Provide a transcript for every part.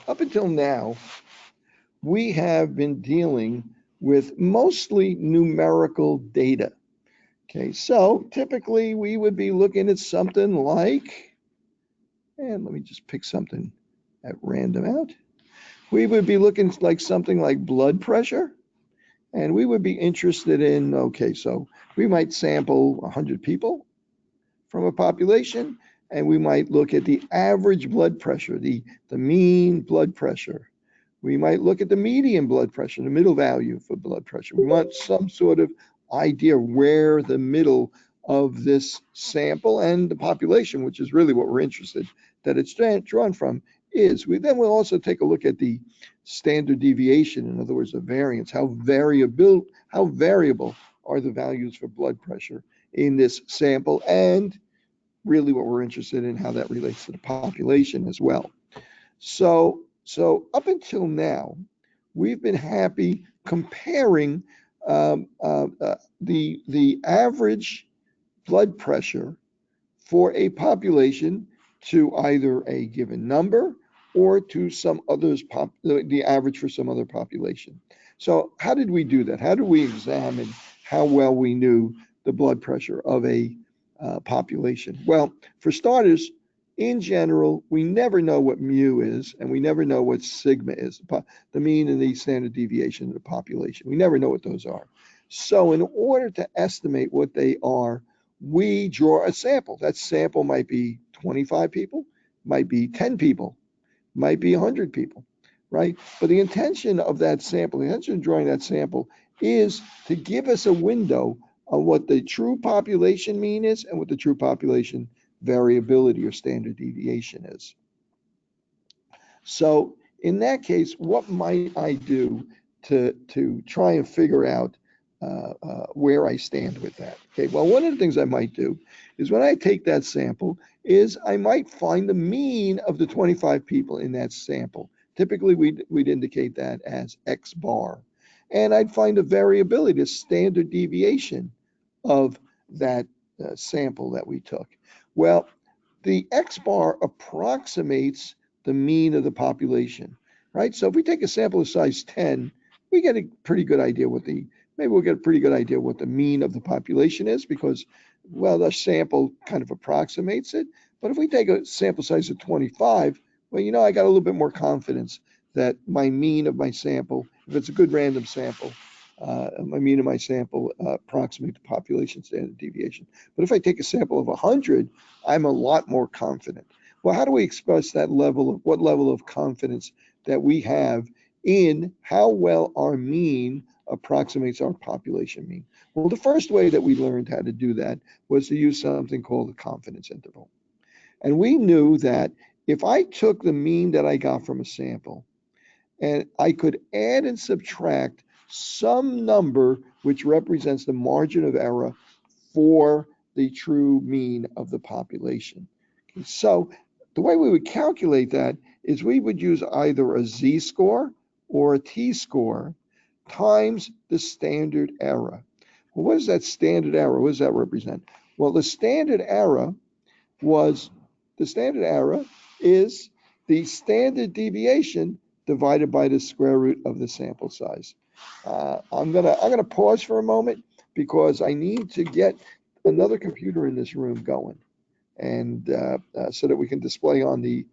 up until now, we have been dealing with mostly numerical data. Okay, so typically we would be looking at something like, and let me just pick something at random out. We would be looking like something like blood pressure, and we would be interested in, okay, so we might sample 100 people from a population, and we might look at the average blood pressure, the mean blood pressure. We might look at the median blood pressure, the middle value for blood pressure. We want some sort of idea where the middle of this sample and the population, which is really what we're interested, that it's drawn from, is. Then we'll also take a look at the standard deviation, in other words, the variance, how variable are the values for blood pressure in this sample, and really what we're interested in, how that relates to the population as well. So up until now, we've been happy comparing the average blood pressure for a population to either a given number or to some others, the average for some other population. So how did we do that? How did we examine how well we knew the blood pressure of a population? Well, for starters, in general, we never know what mu is, and we never know what sigma is, the mean and the standard deviation of the population. We never know what those are. So in order to estimate what they are, we draw a sample. That sample might be 25 people, might be 10 people, might be 100 people, right? But the intention of that sample, the intention of drawing that sample is to give us a window on what the true population mean is and what the true population variability or standard deviation is. So in that case, what might I do to try and figure out where I stand with that? Okay, well, one of the things I might do is when I take that sample is I might find the mean of the 25 people in that sample. Typically, we'd indicate that as X bar. And I'd find the variability, the standard deviation of that sample that we took. Well, the X bar approximates the mean of the population, right? So if we take a sample of size 10, we get a pretty good idea maybe we'll get a pretty good idea what the mean of the population is because, well, the sample kind of approximates it. But if we take a sample size of 25, well, I got a little bit more confidence that my mean of my sample, if it's a good random sample, my mean of my sample approximate the population standard deviation. But if I take a sample of 100, I'm a lot more confident. Well, how do we express that what level of confidence that we have in how well our mean approximates our population mean? Well, the first way that we learned how to do that was to use something called a confidence interval. And we knew that if I took the mean that I got from a sample and I could add and subtract some number which represents the margin of error for the true mean of the population. Okay, so the way we would calculate that is we would use either a z-score or a t-score times the standard error. Well, what is that standard error? What does that represent? Well, the standard error is the standard deviation divided by the square root of the sample size. I'm gonna pause for a moment because I need to get another computer in this room going, and so that we can display on the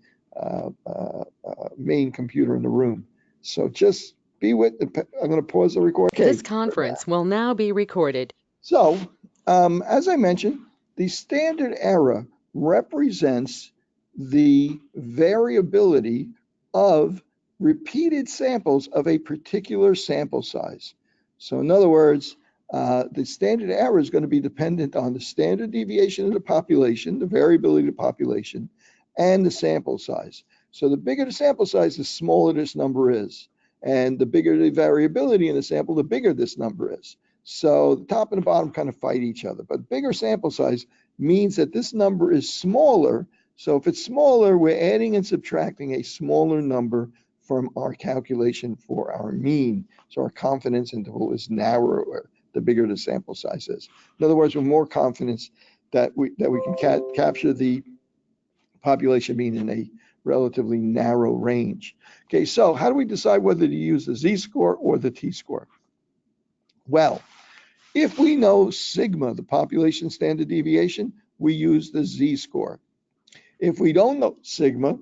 main computer in the room. So just be with. I'm going to pause the recording. Okay. This conference will now be recorded. So, as I mentioned, the standard error represents the variability of repeated samples of a particular sample size. So in other words, the standard error is going to be dependent on the standard deviation of the population, the variability of the population, and the sample size. So the bigger the sample size, the smaller this number is. And the bigger the variability in the sample, the bigger this number is. So the top and the bottom kind of fight each other. But bigger sample size means that this number is smaller. So if it's smaller, we're adding and subtracting a smaller number from our calculation for our mean. So our confidence interval is narrower the bigger the sample size is. In other words, with more confidence that we can capture the population mean in a relatively narrow range. Okay, so how do we decide whether to use the z-score or the t-score? Well, if we know sigma, the population standard deviation, we use the z-score. If we don't know sigma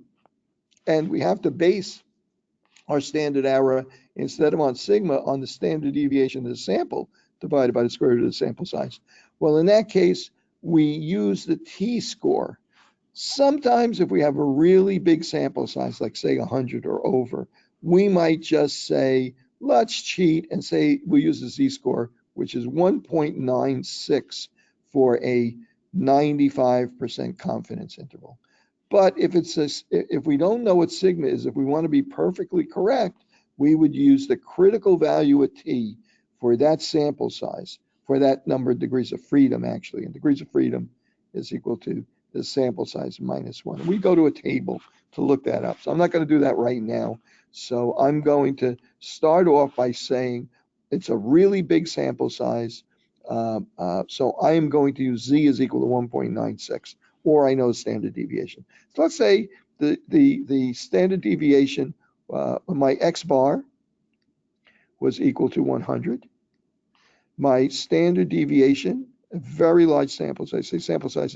and we have to base our standard error instead of on sigma on the standard deviation of the sample divided by the square root of the sample size, well, in that case, we use the t-score. Sometimes if we have a really big sample size, like say 100 or over, we might just say, let's cheat and say we'll use the z-score, which is 1.96 for a 95% confidence interval. But if we don't know what sigma is, if we want to be perfectly correct, we would use the critical value at t for that sample size, for that number of degrees of freedom, actually. And degrees of freedom is equal to the sample size -1. We go to a table to look that up. So I'm not going to do that right now. So I'm going to start off by saying it's a really big sample size. So I am going to use z is equal to 1.96, or I know standard deviation. So let's say the standard deviation, my x bar was equal to 100. My standard deviation, a very large sample size, say sample size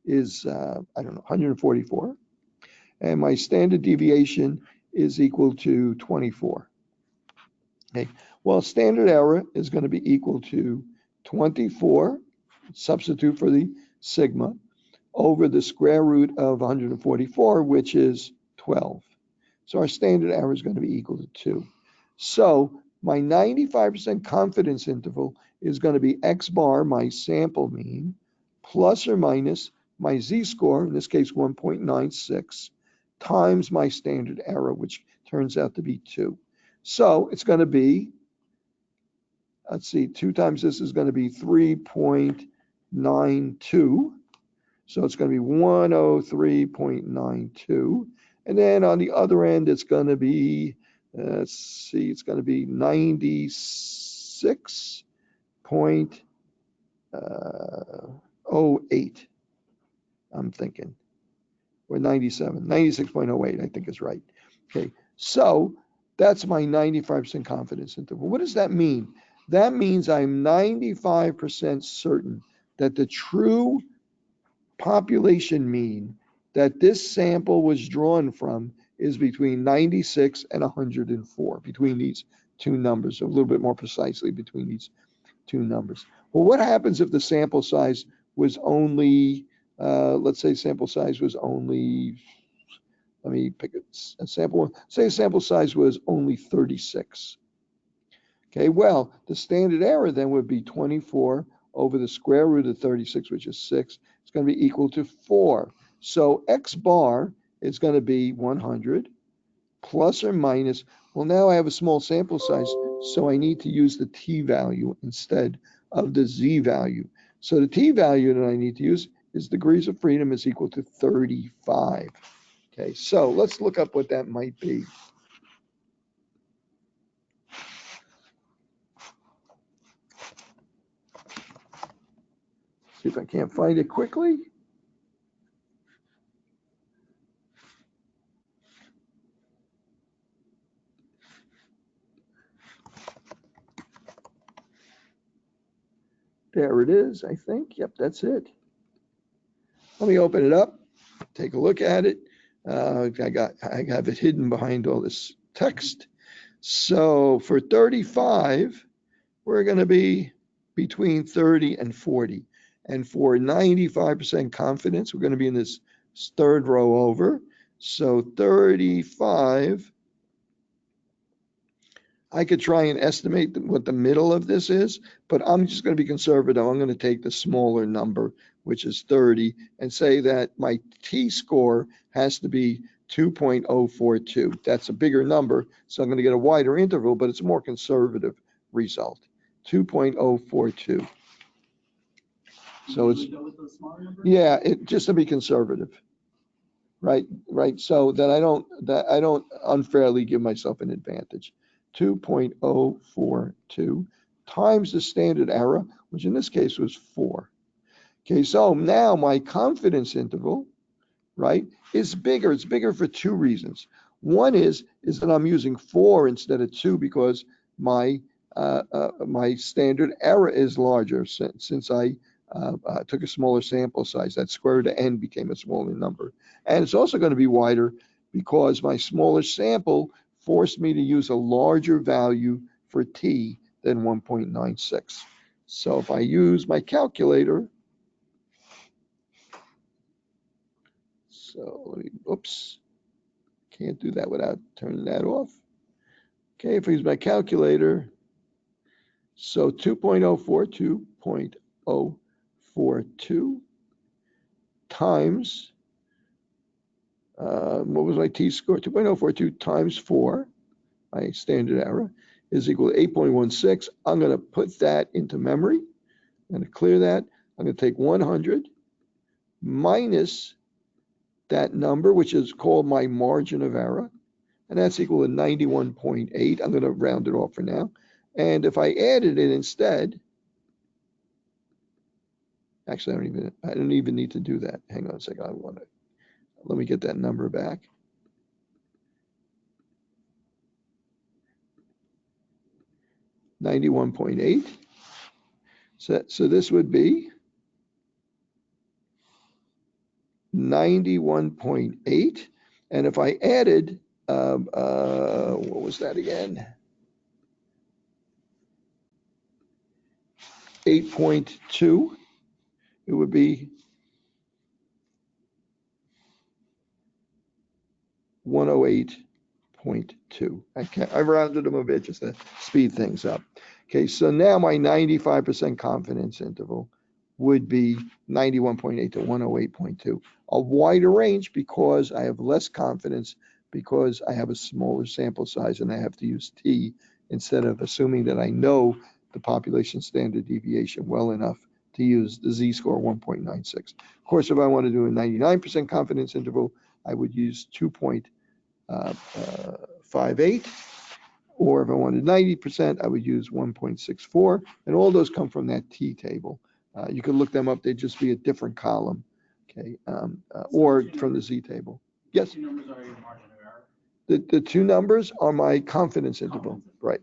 is I don't know, 144. And my standard deviation is equal to 24. Okay, well, standard error is going to be equal to 24, substitute for the sigma, over the square root of 144, which is 12. So our standard error is going to be equal to 2. So my 95% confidence interval is going to be x bar, my sample mean, plus or minus my z-score, in this case 1.96, times my standard error, which turns out to be 2. So it's going to be, let's see, 2 times this is going to be 3.92. So it's going to be 103.92. And then on the other end, it's going to be, let's see, it's going to be 96.08. I'm thinking, or 96.08, I think is right. Okay, so that's my 95% confidence interval. What does that mean? That means I'm 95% certain that the true population mean that this sample was drawn from is between 96 and 104, between these two numbers, a little bit more precisely between these two numbers. Well, what happens if the sample size was only, let's say sample size was only, let me pick a sample, say a sample size was only 36. Okay, well, the standard error then would be 24 over the square root of 36, which is 6. It's going to be equal to 4. So x bar is going to be 100 plus or minus. Well, now I have a small sample size, so I need to use the t-value instead of the z-value. So the t-value that I need to use is degrees of freedom is equal to 35. Okay, so let's look up what that might be. See if I can't find it quickly. There it is, I think. Yep, that's it. Let me open it up, take a look at it. I have it hidden behind all this text. So for 35, we're going to be between 30 and 40. And for 95% confidence, we're going to be in this third row over. So 35, I could try and estimate what the middle of this is, but I'm just going to be conservative. I'm going to take the smaller number, which is 30, and say that my t-score has to be 2.042. That's a bigger number, so I'm going to get a wider interval, but it's a more conservative result, 2.042. So it's, yeah, just to be conservative, right? So that I don't unfairly give myself an advantage. 2.042 times the standard error, which in this case was 4. Okay, so now my confidence interval right, is bigger. It's bigger for two reasons. One is that I'm using 4 instead of 2 because my my standard error is larger since I took a smaller sample size. That square root of n became a smaller number. And it's also going to be wider because my smaller sample forced me to use a larger value for t than 1.96. So if I use my calculator, so let me, oops, can't do that without turning that off. Okay, if I use my calculator, so 2.042 times, what was my t-score? 2.042 times 4, my standard error, is equal to 8.16. I'm going to put that into memory. I'm going to clear that. I'm going to take 100 minus that number, which is called my margin of error, and that's equal to 91.8. I'm going to round it off for now. And if I added it instead, actually, I don't even need to do that. Hang on a second. Let me get that number back. $91.8. So this would be 91.8. And if I added, what was that again? 8.2, it would be 108.2. I rounded them a bit just to speed things up. Okay, so now my 95% confidence interval would be 91.8 to 108.2. A wider range because I have less confidence because I have a smaller sample size and I have to use t instead of assuming that I know the population standard deviation well enough to use the z-score 1.96. Of course, if I want to do a 99% confidence interval, I would use 2.58, or if I wanted 90%, I would use 1.64, and all those come from that t table. You can look them up; they'd just be a different column, okay, or from the z table. Yes. The two numbers are your margin of error. The two numbers are my confidence interval, right?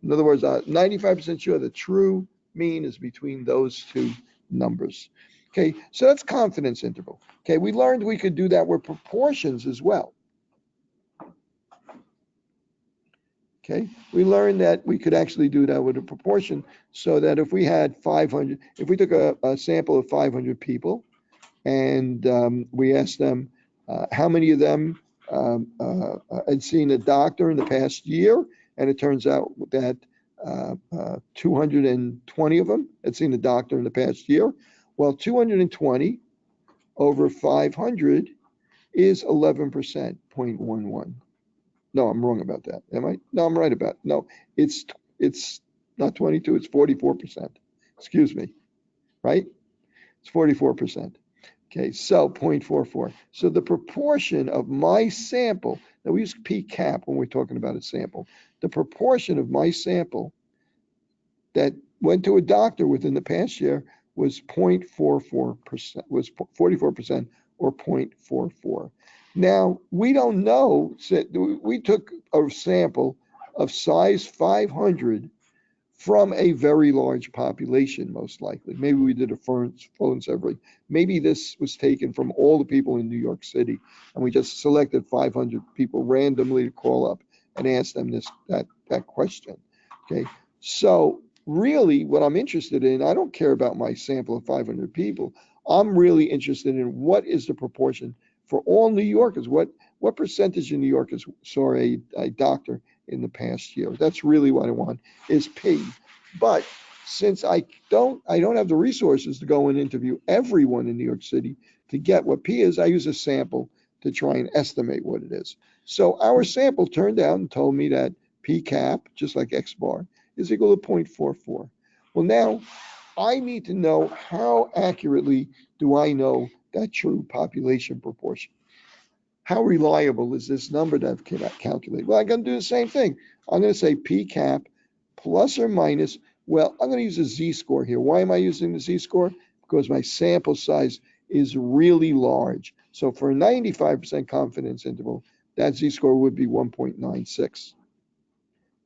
In other words, 95% sure the true mean is between those two numbers. Okay, so that's confidence interval. Okay, we learned we could do that with proportions as well. Okay, we learned that we could actually do that with a proportion, so that if we had 500, if we took a sample of 500 people and we asked them how many of them had seen a doctor in the past year, and it turns out that 220 of them had seen a doctor in the past year. Well, 220 over 500 is 11%, 0.11. No, I'm wrong about that. Am I? No, I'm right about it. No, it's not 22, it's 44%. Excuse me, right? It's 44%. Okay, so 0.44. So the proportion of my sample, now we use p cap when we're talking about a sample, the proportion of my sample that went to a doctor within the past year was 0.44%, was 44% or 0.44. Now, we don't know, we took a sample of size 500 from a very large population, most likely. Maybe we did a phone survey. Maybe this was taken from all the people in New York City, and we just selected 500 people randomly to call up and ask them that question. Okay, so really what I'm interested in, I don't care about my sample of 500 people. I'm really interested in what is the proportion for all New Yorkers. What percentage of New Yorkers saw a doctor in the past year? That's really what I want, is P. But since I don't have the resources to go and interview everyone in New York City to get what P is, I use a sample to try and estimate what it is. So our sample turned out and told me that P cap, just like X bar, is equal to 0.44. Well, now I need to know how accurately do I know that true population proportion. How reliable is this number that I've calculated? Well, I'm going to do the same thing. I'm going to say P cap plus or minus. Well, I'm going to use a z-score here. Why am I using the z-score? Because my sample size is really large. So for a 95% confidence interval, that z-score would be 1.96,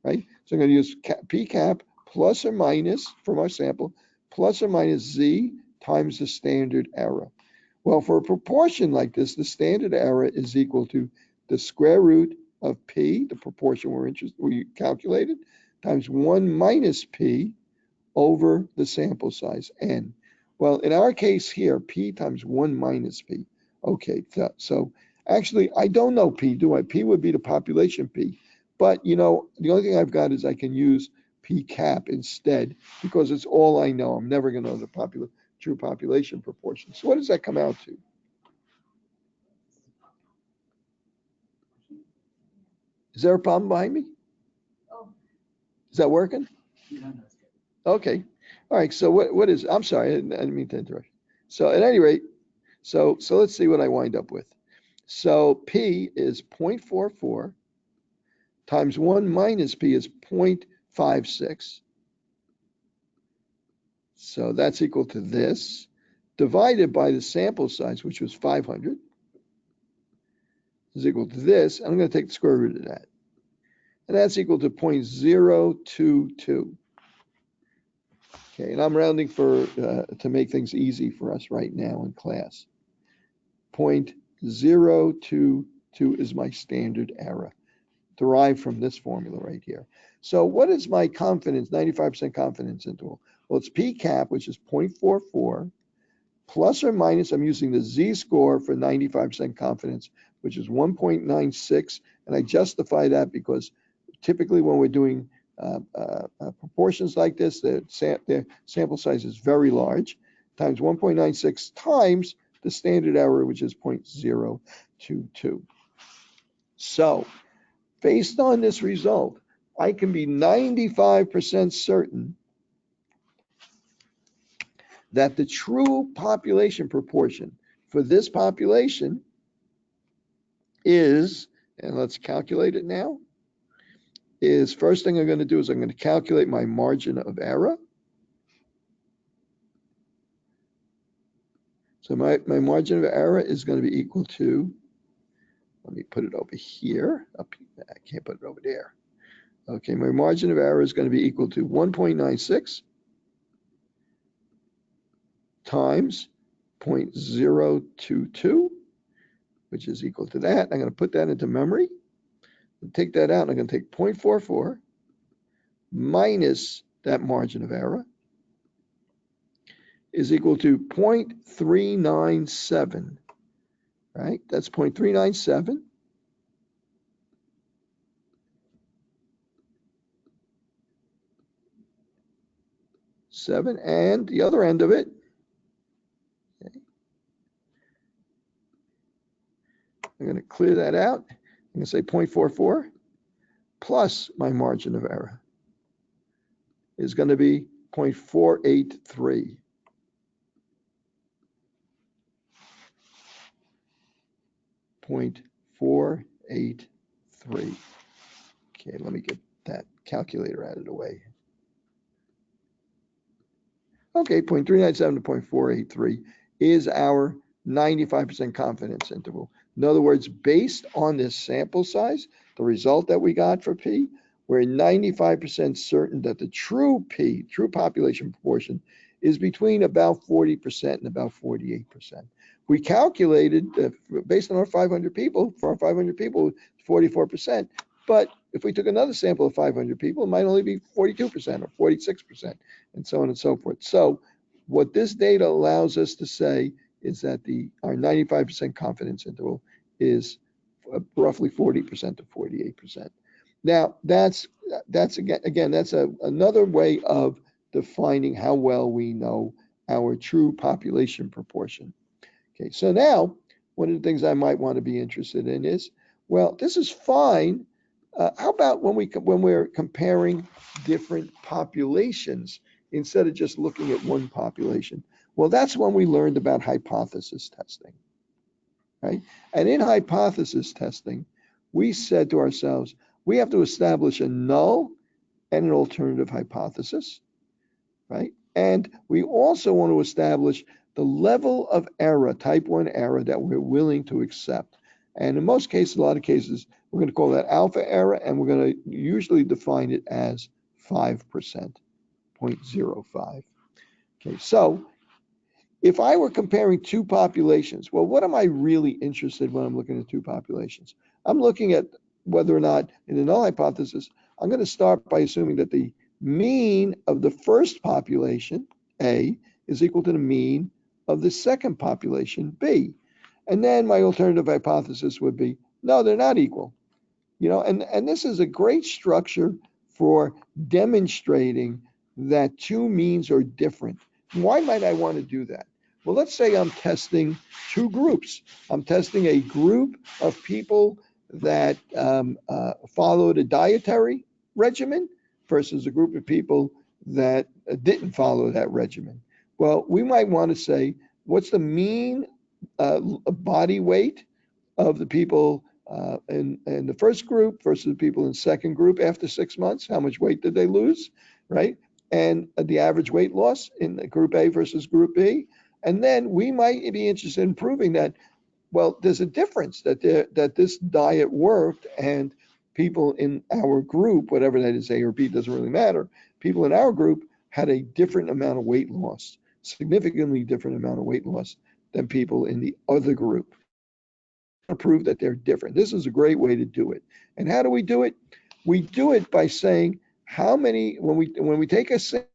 right? So I'm going to use p cap plus or minus from our sample, plus or minus z times the standard error. Well, for a proportion like this, the standard error is equal to the square root of p, the proportion we calculated, times 1 minus p over the sample size, n. Well, in our case here, p times 1 minus p. Okay, so actually, I don't know p, do I? P would be the population p. But, you know, the only thing I've got is I can use p cap instead because it's all I know. I'm never going to know the true population proportion. So what does that come out to? Is there a problem behind me? Is that working? Okay. All right. So what is, I'm sorry, I didn't mean to interrupt. So at any rate, so let's see what I wind up with. So P is 0.44 times 1 minus P is 0.56. So that's equal to this, divided by the sample size, which was 500, is equal to this. I'm going to take the square root of that. And that's equal to 0.022. Okay, and I'm rounding for to make things easy for us right now in class. 0.022 is my standard error, derived from this formula right here. So what is my confidence, 95% confidence interval? Well, it's p cap, which is 0.44, plus or minus, I'm using the z-score for 95% confidence, which is 1.96, and I justify that because typically when we're doing proportions like this, the sample size is very large, times 1.96 times the standard error, which is 0.022. So based on this result, I can be 95% certain that the true population proportion for this population is, and let's calculate it now, is first thing I'm going to do is I'm going to calculate my margin of error. So my margin of error is going to be equal to, let me put it over here. I can't put it over there. Okay, my margin of error is going to be equal to 1.96 times 0.022, which is equal to that. I'm going to put that into memory. Take that out, and I'm going to take 0.44 minus that margin of error is equal to 0.397, right? That's 0.397. And the other end of it, okay, I'm going to clear that out. I'm going to say 0.44 plus my margin of error is going to be 0.483. 0.483. Okay, let me get that calculator out of the way. Okay, 0.397 to 0.483 is our 95% confidence interval. In other words, based on this sample size, the result that we got for P, we're 95% certain that the true P, true population proportion, is between about 40% and about 48%. We calculated, based on our 500 people, for our 500 people, 44%. But if we took another sample of 500 people, it might only be 42% or 46%, and so on and so forth. So what this data allows us to say is that our 95% confidence interval is roughly 40% to 48%. Now, that's another way of defining how well we know our true population proportion. Okay, so now one of the things I might want to be interested in is, well, this is fine. How about when we're comparing different populations instead of just looking at one population? Well, that's when we learned about hypothesis testing, right? And in hypothesis testing, we said to ourselves, we have to establish a null and an alternative hypothesis, right? And we also want to establish the level of error, type 1 error, that we're willing to accept. And in most cases, a lot of cases, we're going to call that alpha error, and we're going to usually define it as 5%, 0.05. Okay, so if I were comparing two populations, well, what am I really interested in when I'm looking at two populations? I'm looking at whether or not, in the null hypothesis, I'm going to start by assuming that the mean of the first population, A, is equal to the mean of the second population, B. And then my alternative hypothesis would be, no, they're not equal. And this is a great structure for demonstrating that two means are different. Why might I want to do that? Well, let's say I'm testing two groups. I'm testing a group of people that followed a dietary regimen versus a group of people that didn't follow that regimen. Well, we might want to say, what's the mean body weight of the people in the first group versus the people in the second group after 6 months? How much weight did they lose, right? And the average weight loss in the group A versus group B. And then we might be interested in proving that, well, there's a difference, that this diet worked, and people in our group, whatever that is, A or B, doesn't really matter, people in our group had a different amount of weight loss, significantly different amount of weight loss than people in the other group. To prove that they're different. This is a great way to do it. And how do we do it? We do it by saying how many, when we take a sample,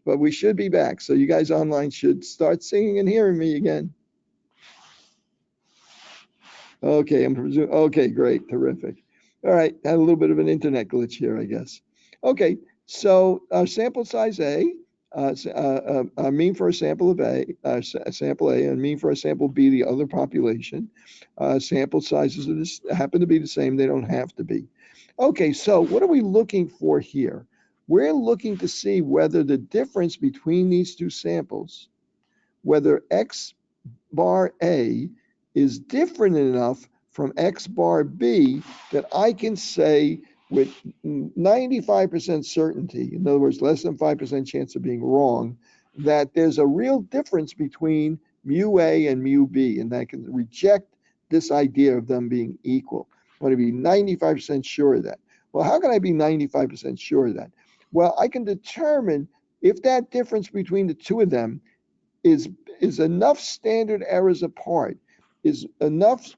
but we should be back. So you guys online should start seeing and hearing me again. Okay, okay, great, terrific. All right, had a little bit of an internet glitch here, I guess. Okay, so our sample size A, mean for a sample of A, sample A, and mean for a sample B, the other population. Sample sizes happen to be the same, they don't have to be. Okay, so what are we looking for here? We're looking to see whether the difference between these two samples, whether X bar A is different enough from X bar B that I can say with 95% certainty, in other words, less than 5% chance of being wrong, that there's a real difference between mu A and mu B, and I can reject this idea of them being equal. I want to be 95% sure of that. Well, how can I be 95% sure of that? Well, I can determine if that difference between the two of them is enough standard errors apart, is enough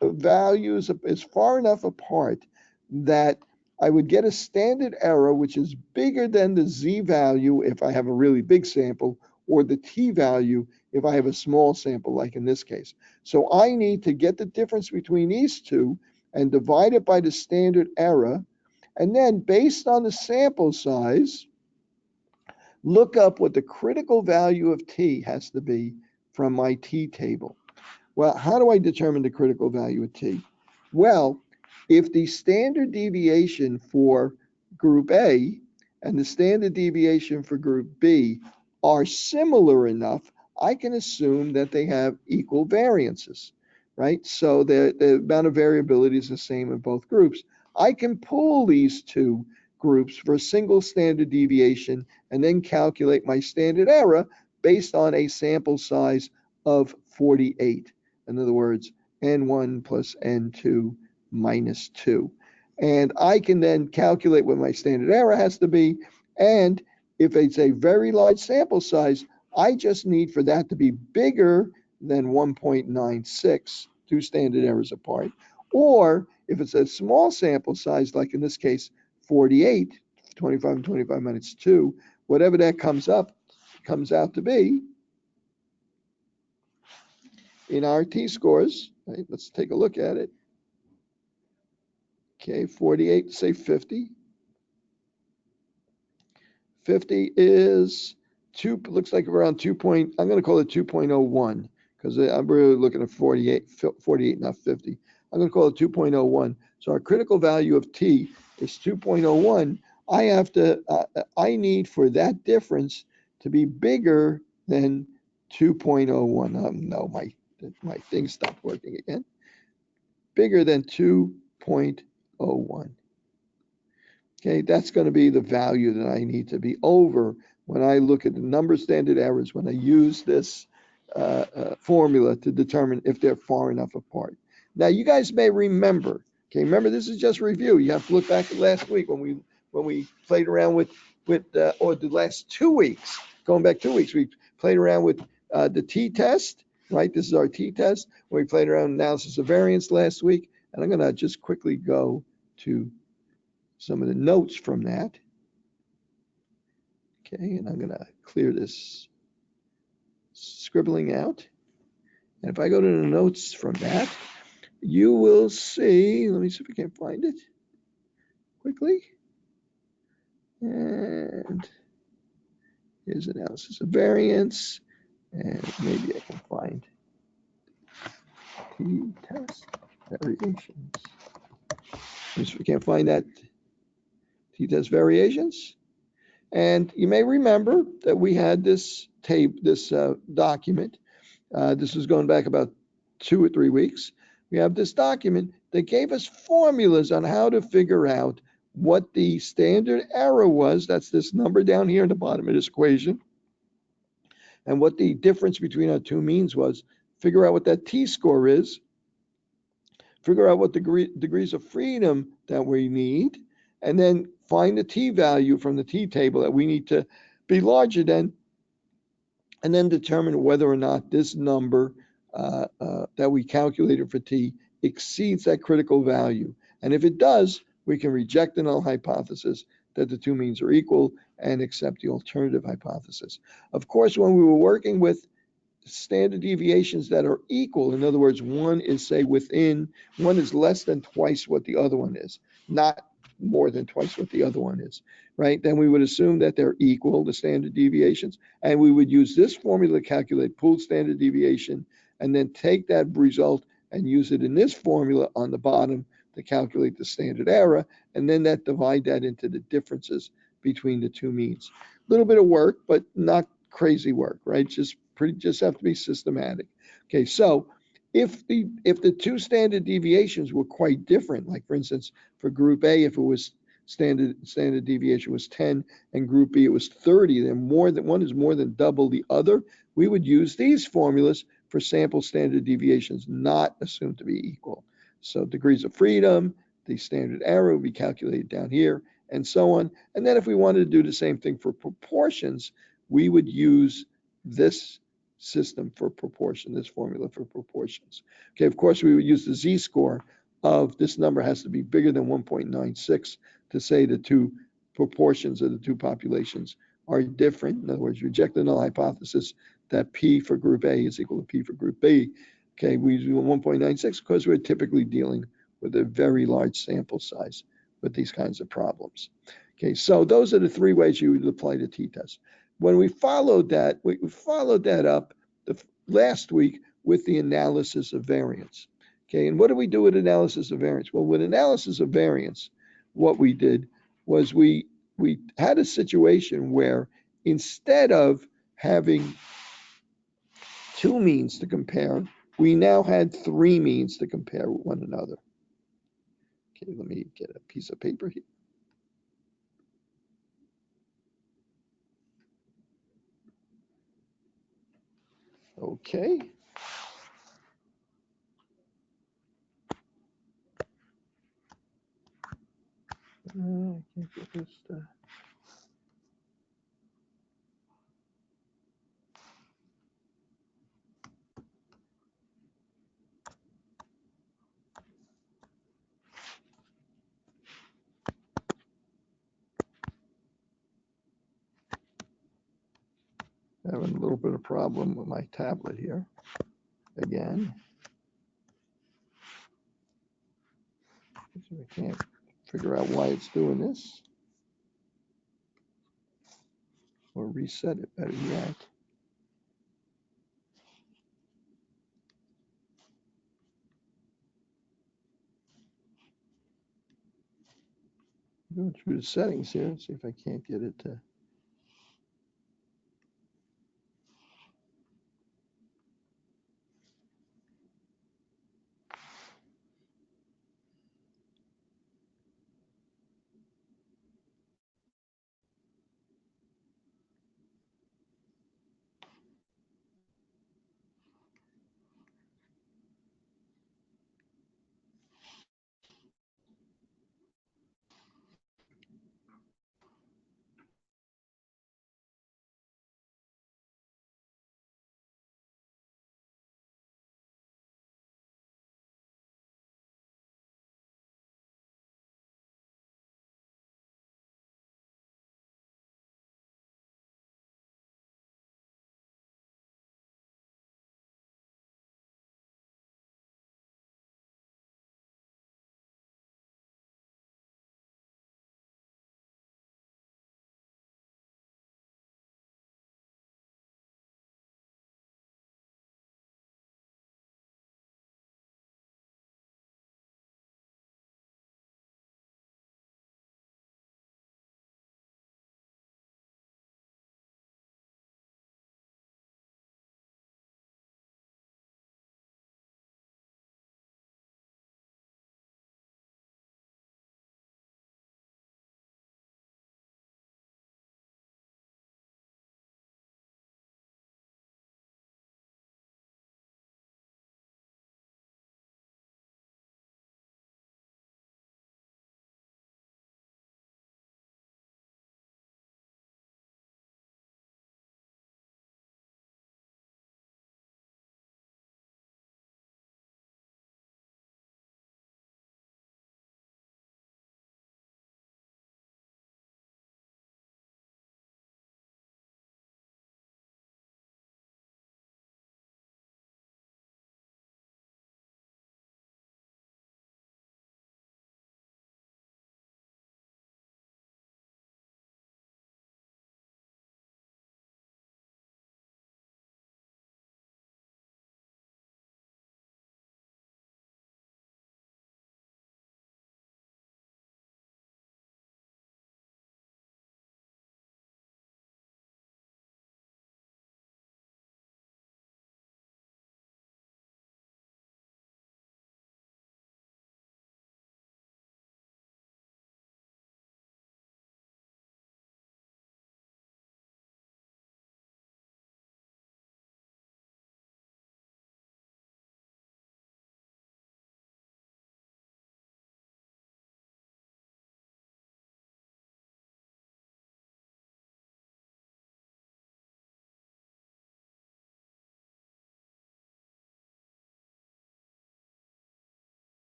values, is far enough apart that I would get a standard error which is bigger than the z value if I have a really big sample, or the t value if I have a small sample, like in this case. So I need to get the difference between these two and divide it by the standard error, and then based on the sample size, look up what the critical value of t has to be from my t table. Well, how do I determine the critical value of t? Well, if the standard deviation for group A and the standard deviation for group B are similar enough, I can assume that they have equal variances, right? So the amount of variability is the same in both groups. I can pool these two groups for a single standard deviation and then calculate my standard error based on a sample size of 48. In other words, N1 plus N2 minus 2. And I can then calculate what my standard error has to be. And if it's a very large sample size, I just need for that to be bigger than 1.96, two standard errors apart. Or if it's a small sample size, like in this case, 48, 25 and 25 minus 2, whatever that comes out to be in our t-scores, right? Let's take a look at it. Okay, 48, say 50. 50 is looks like around 2 point, I'm going to call it 2.01 because I'm really looking at 48, not 50. I'm going to call it 2.01. So our critical value of t is 2.01. I need for that difference to be bigger than 2.01. No, my thing stopped working again. Bigger than 2.01. Okay, that's going to be the value that I need to be over when I look at the number of standard errors, when I use this formula to determine if they're far enough apart. Now, you guys may remember, okay, remember this is just review. You have to look back at last week when we played around with or the last 2 weeks, going back 2 weeks, we played around with the t-test, right? This is our t-test. We played around analysis of variance last week, and I'm going to just quickly go to some of the notes from that. Okay, and I'm going to clear this scribbling out. And if I go to the notes from that, you will see, let me see if I can find it quickly. And here's analysis of variance. And maybe I can find t-test variations. Let me see if I can't find that t-test variations. And you may remember that we had this document. This was going back about 2 or 3 weeks. We have this document that gave us formulas on how to figure out what the standard error was. That's this number down here in the bottom of this equation. And what the difference between our two means was. Figure out what that t-score is. Figure out what degrees of freedom that we need. And then find the t-value from the t-table that we need to be larger than, and then determine whether or not this number that we calculated for t exceeds that critical value. And if it does, we can reject the null hypothesis that the two means are equal and accept the alternative hypothesis. Of course, when we were working with standard deviations that are equal, in other words, one is, say, one is less than twice what the other one is, not more than twice what the other one is, right? Then we would assume that they're equal, the standard deviations, and we would use this formula to calculate pooled standard deviation, and then take that result and use it in this formula on the bottom to calculate the standard error, and then divide that into the differences between the two means. A little bit of work, but not crazy work, right? Just have to be systematic. Okay, so if the two standard deviations were quite different, like for instance, for group A, if it was standard deviation was 10 and group B it was 30, then one is more than double the other, we would use these formulas for sample standard deviations not assumed to be equal. So degrees of freedom, the standard error would be calculated down here, and so on. And then if we wanted to do the same thing for proportions, we would use this system for proportion, this formula for proportions. Okay, of course, we would use the z-score of this number has to be bigger than 1.96 to say the two proportions of the two populations are different. In other words, reject the null hypothesis that P for group A is equal to P for group B. Okay, we use 1.96 because we're typically dealing with a very large sample size with these kinds of problems. Okay, so those are the three ways you would apply the t-test. When we followed that up last week with the analysis of variance. Okay, and what do we do with analysis of variance? Well, with analysis of variance, what we did was we had a situation where instead of having two means to compare, we now had three means to compare with one another. Okay, let me get a piece of paper here. Okay. I can't get this to... Having a little bit of problem with my tablet here again. So I can't figure out why it's doing this. Or reset it better yet. Going through the settings here and see if I can't get it to...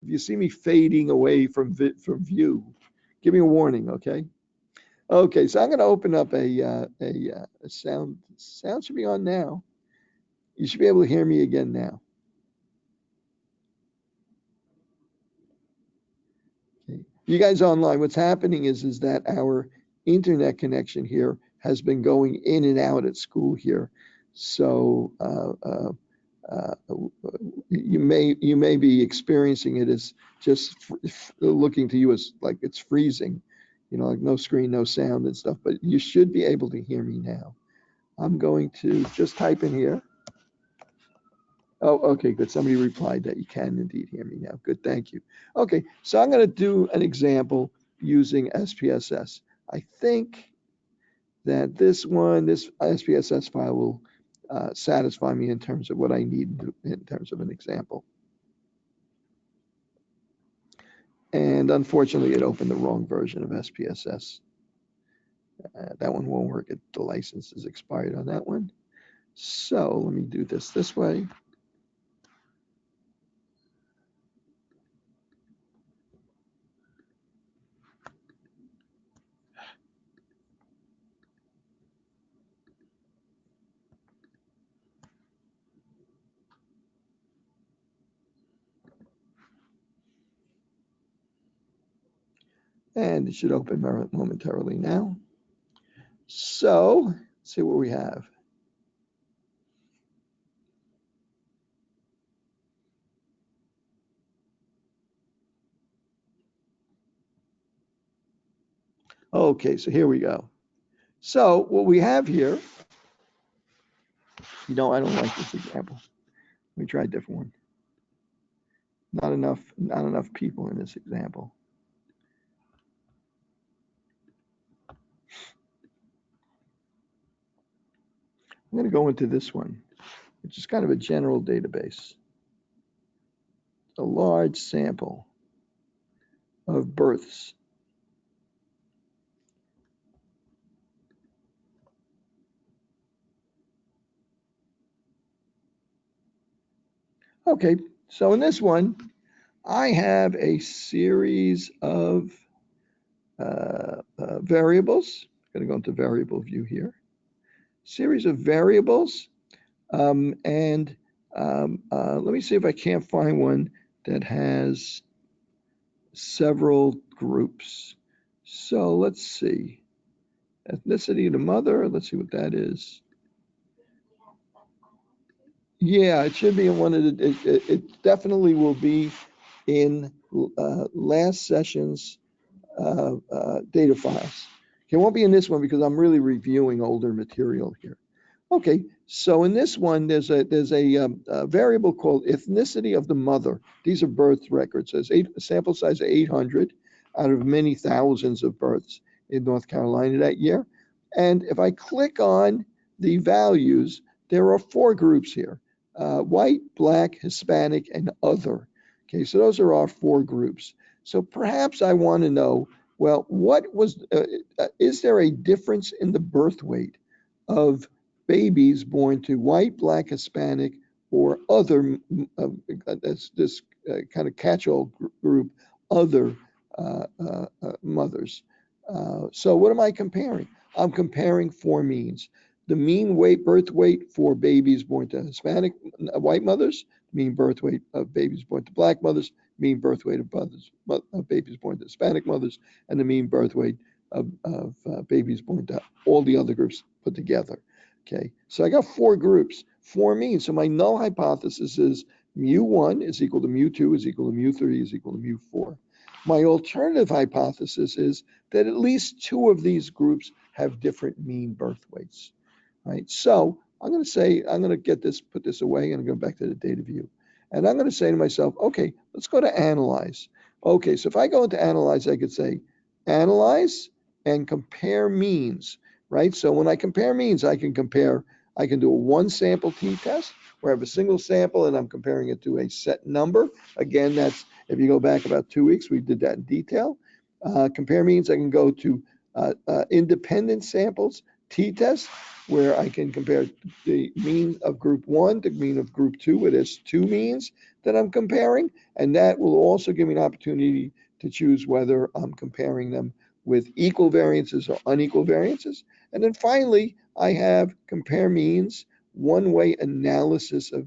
If you see me fading away from view, give me a warning, okay? Okay, so I'm going to open up a sound. Sound should be on now. You should be able to hear me again now. Okay. You guys online, what's happening is that our internet connection here has been going in and out at school here. So you may be experiencing it as just looking to you as like it's freezing, you know, like no screen, no sound and stuff, but you should be able to hear me now. I'm going to just type in here. Oh, okay, good. Somebody replied that you can indeed hear me now. Good, thank you. Okay, so I'm going to do an example using SPSS. I think that this SPSS file will satisfy me in terms of what I need in terms of an example. And unfortunately, it opened the wrong version of SPSS. That one won't work. The license is expired on that one. So let me do this way. And it should open momentarily now. So let's see what we have. Okay, so here we go. So what we have here, I don't like this example. Let me try a different one. Not enough people in this example. I'm going to go into this one, which is kind of a general database. A large sample of births. Okay, so in this one, I have a series of variables. I'm going to go into variable view here. Series of variables. Let me see if I can't find one that has several groups. So let's see. Ethnicity of the mother. Let's see what that is. Yeah, it should be in one of the, it definitely will be in last session's data files. It won't be in this one because I'm really reviewing older material here. Okay, so in this one, there's a variable called ethnicity of the mother. These are birth records. There's a sample size of 800 out of many thousands of births in North Carolina that year. And if I click on the values, there are 4 groups here: white, black, Hispanic, and other. Okay, so those are our 4 groups. So perhaps I want to know, well, is there a difference in the birth weight of babies born to white, black, Hispanic, or other, this kind of catch-all group, other mothers? So what am I comparing? I'm comparing 4 means. The mean birth weight for babies born to Hispanic white mothers, mean birth weight of babies born to black mothers, mean birth weight of babies born to Hispanic mothers, and the mean birth weight of babies born to all the other groups put together. Okay, so I got 4 groups, 4 means. So my null hypothesis is mu1 is equal to mu2 is equal to mu3 is equal to mu4. My alternative hypothesis is that at least 2 of these groups have different mean birth weights. Right, so I'm going to put this away and go back to the data view. And I'm going to say to myself, okay, let's go to analyze. Okay, so if I go into analyze, I could say analyze and compare means, right? So when I compare means, I can do a 1 sample t-test where I have a single sample and I'm comparing it to a set number. Again, that's, if you go back about 2 weeks, we did that in detail. Compare means, I can go to independent samples, t-test, where I can compare the mean of group 1 to mean of group 2, where there's two means that I'm comparing, and that will also give me an opportunity to choose whether I'm comparing them with equal variances or unequal variances. And then finally, I have compare means, one-way analysis of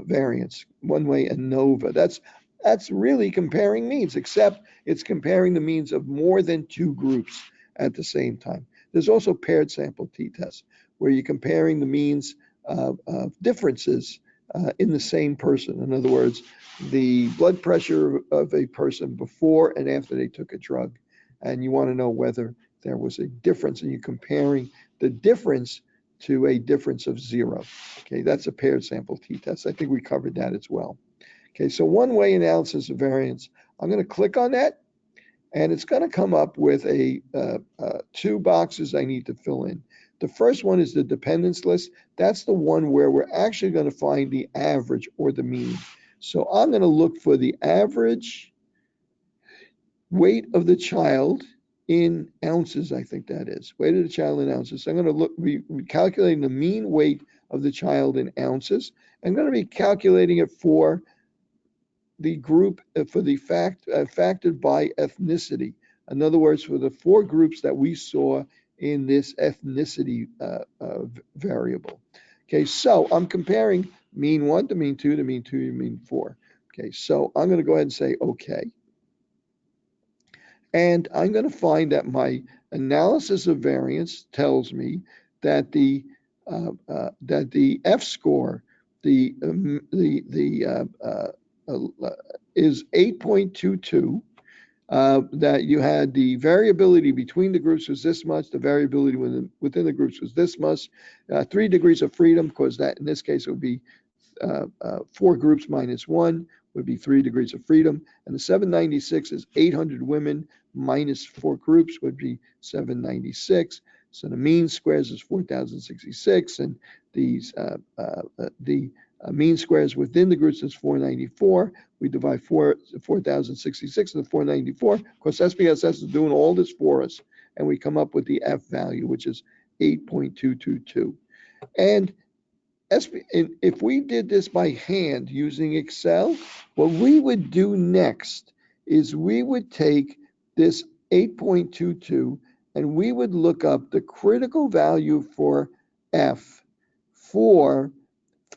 variance, one-way ANOVA. That's really comparing means, except it's comparing the means of more than two groups at the same time. There's also paired sample t-test, where you're comparing the means of differences in the same person. In other words, the blood pressure of a person before and after they took a drug, and you want to know whether there was a difference, and you're comparing the difference to a difference of 0. Okay, that's a paired sample t-test. I think we covered that as well. Okay, so one-way analysis of variance. I'm going to click on that, and it's going to come up with two boxes I need to fill in. The first one is the dependence list. That's the one where we're actually going to find the average or the mean. So I'm going to look for the average weight of the child in ounces, I think that is. Weight of the child in ounces. So I'm going to be calculating the mean weight of the child in ounces. I'm going to be calculating it for the group, for the factored by ethnicity. In other words, for the 4 groups that we saw in this ethnicity variable. Okay, so I'm comparing mean 1 to mean 2 to mean 2 to mean 4. Okay, so I'm going to go ahead and say OK. And I'm going to find that my analysis of variance tells me that the F score, is 8.22. That you had the variability between the groups was this much, the variability within the groups was this much, 3 degrees of freedom, because that in this case it would be 4 groups minus 1 would be 3 degrees of freedom, and the 796 is 800 women minus 4 groups would be 796. So the mean squares is 4,066, and these the mean squares within the groups is 494. We divide 4,066 into 494. Of course, SPSS is doing all this for us, and we come up with the F value, which is 8.222. And if we did this by hand using Excel, what we would do next is we would take this 8.22 and we would look up the critical value for F for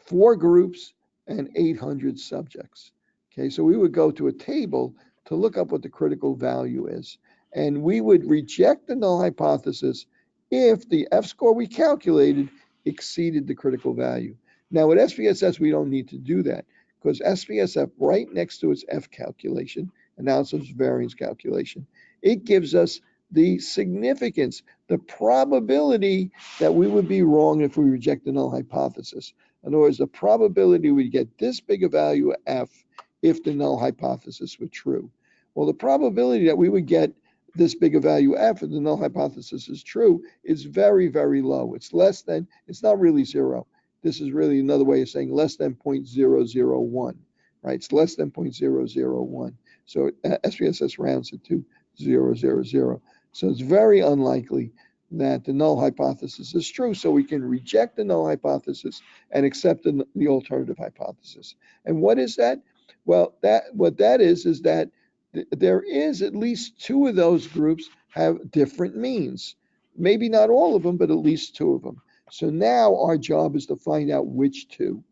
4 groups and 800 subjects. Okay, so we would go to a table to look up what the critical value is, and we would reject the null hypothesis if the F score we calculated exceeded the critical value. Now with SPSS, we don't need to do that, because SPSS, right next to its F calculation, analysis variance calculation, it gives us the significance, the probability that we would be wrong if we reject the null hypothesis. In other words, the probability we get this big a value of F if the null hypothesis were true. Well, the probability that we would get this big a value F if the null hypothesis is true is very, very low. It's less than, it's not really 0. This is really another way of saying less than 0.001, right? It's less than 0.001. So SPSS rounds it to 0.000. So it's very unlikely that the null hypothesis is true. So we can reject the null hypothesis and accept the alternative hypothesis. And what is that? Well, what that is that there is at least 2 of those groups have different means. Maybe not all of them, but at least 2 of them. So now our job is to find out which 2.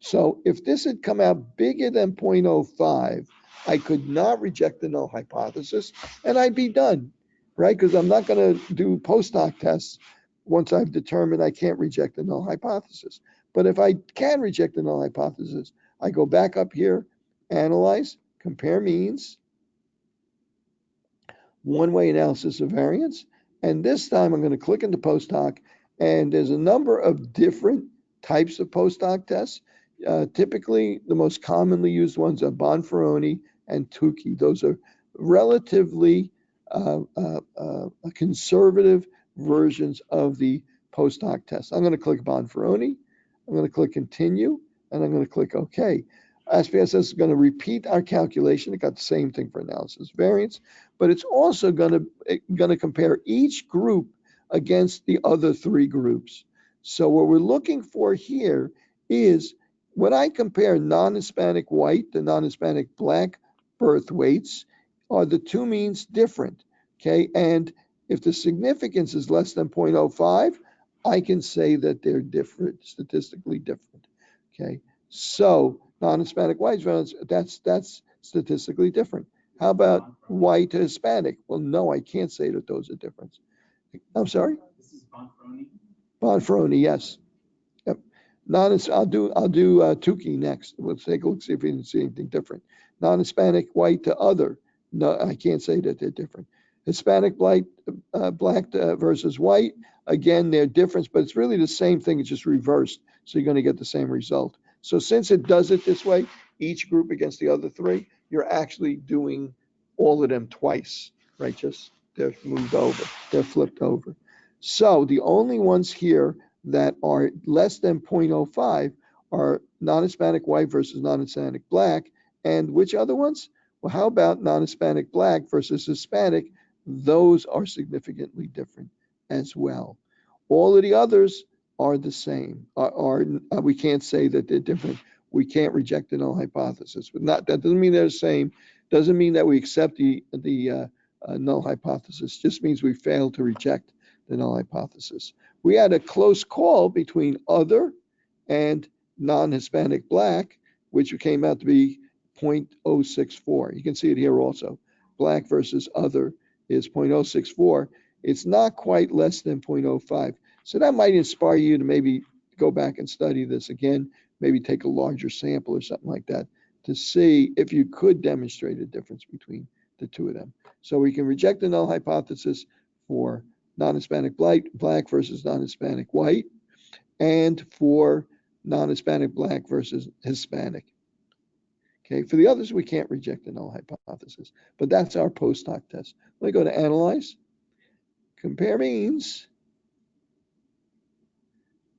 So if this had come out bigger than 0.05, I could not reject the null hypothesis and I'd be done, right? Because I'm not going to do post hoc tests once I've determined I can't reject the null hypothesis. But if I can reject the null hypothesis, I go back up here, analyze, compare means, one-way analysis of variance, and this time I'm going to click into post hoc, and there's a number of different types of post hoc tests. Typically, the most commonly used ones are Bonferroni and Tukey. Those are relatively conservative versions of the post hoc test. I'm going to click Bonferroni, I'm going to click continue, and I'm going to click OK. SPSS is going to repeat our calculation. It got the same thing for analysis variance, but it's also going to compare each group against the other three groups. So what we're looking for here is when I compare non-Hispanic white to non-Hispanic black birth weights, are the two means different? Okay, and if the significance is less than 0.05, I can say that they're different, statistically different. Okay, so non-Hispanic whites, that's statistically different. How about white to Hispanic? Well, no, I can't say that those are different. I'm sorry? This is Bonferroni. Bonferroni, yes. Yep. I'll do Tukey next. Let's take a look, see if we can see anything different. Non-Hispanic white to other. No, I can't say that they're different. Hispanic black versus white. Again, they're different, but it's really the same thing. It's just reversed. So you're going to get the same result. So since it does it this way, each group against the other three, you're actually doing all of them twice, right? Just they're moved over, they're flipped over. So the only ones here that are less than 0.05 are non-Hispanic white versus non-Hispanic black. And which other ones? Well, how about non-Hispanic black versus Hispanic? Those are significantly different as well. All of the others are the same. We can't say that they're different. We can't reject the null hypothesis. But that doesn't mean they're the same. Doesn't mean that we accept the null hypothesis. Just means we fail to reject the null hypothesis. We had a close call between other and non-Hispanic black, which came out to be 0.064. You can see it here also. Black versus other is 0.064. It's not quite less than 0.05. So that might inspire you to maybe go back and study this again, maybe take a larger sample or something like that to see if you could demonstrate a difference between the two of them. So we can reject the null hypothesis for non-Hispanic black versus non-Hispanic white, and for non-Hispanic black versus Hispanic. Okay, for the others, we can't reject the null hypothesis, but that's our post hoc test. Let me go to analyze. Compare means.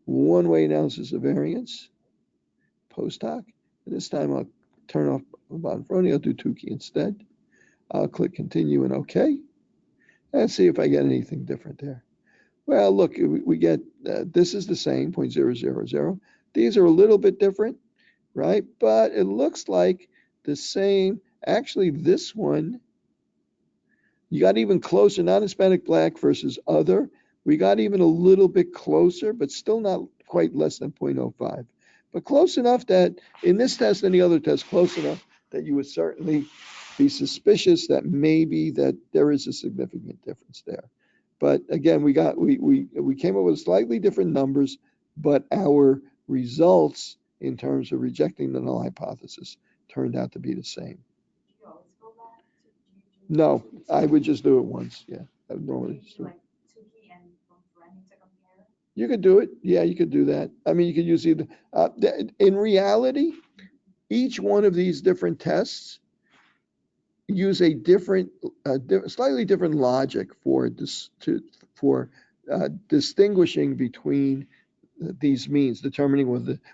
One-way analysis of variance. Post hoc. And this time I'll turn off Bonferroni. I'll do Tukey instead. I'll click continue and OK. And see if I get anything different there. Well, look, we get, this is the same, 0.000. These are a little bit different, right? But it looks like the same. Actually, this one, you got even closer, non-Hispanic black versus other. We got even a little bit closer, but still not quite less than 0.05. But close enough that in this test and the other test, close enough that you would certainly be suspicious that maybe that there is a significant difference there. But again, we came up with slightly different numbers, but our results in terms of rejecting the null hypothesis turned out to be the same. Do you always go back? No, I would just do it once. Yeah, I would normally just do it. Like Tukey and Bonferroni to compare? You could do it. Yeah, you could do that. I mean, you could use either. In reality, each one of these different tests use a different, slightly different logic for distinguishing between these means, determining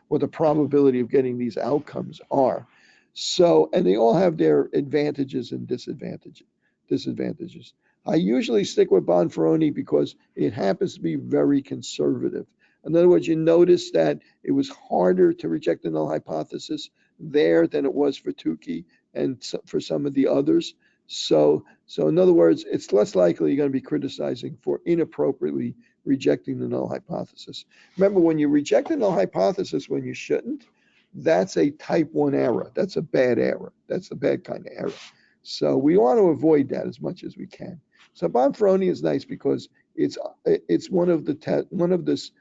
what the probability of getting these outcomes are. So, and they all have their advantages and disadvantages. I usually stick with Bonferroni because it happens to be very conservative. In other words, you notice that it was harder to reject the null hypothesis there than it was for Tukey and for some of the others. So in other words, it's less likely you're going to be criticizing for inappropriately rejecting the null hypothesis. Remember, when you reject the null hypothesis when you shouldn't, that's a type 1 error. That's a bad error. That's a bad kind of error. So we want to avoid that as much as we can. So Bonferroni is nice because it's one of this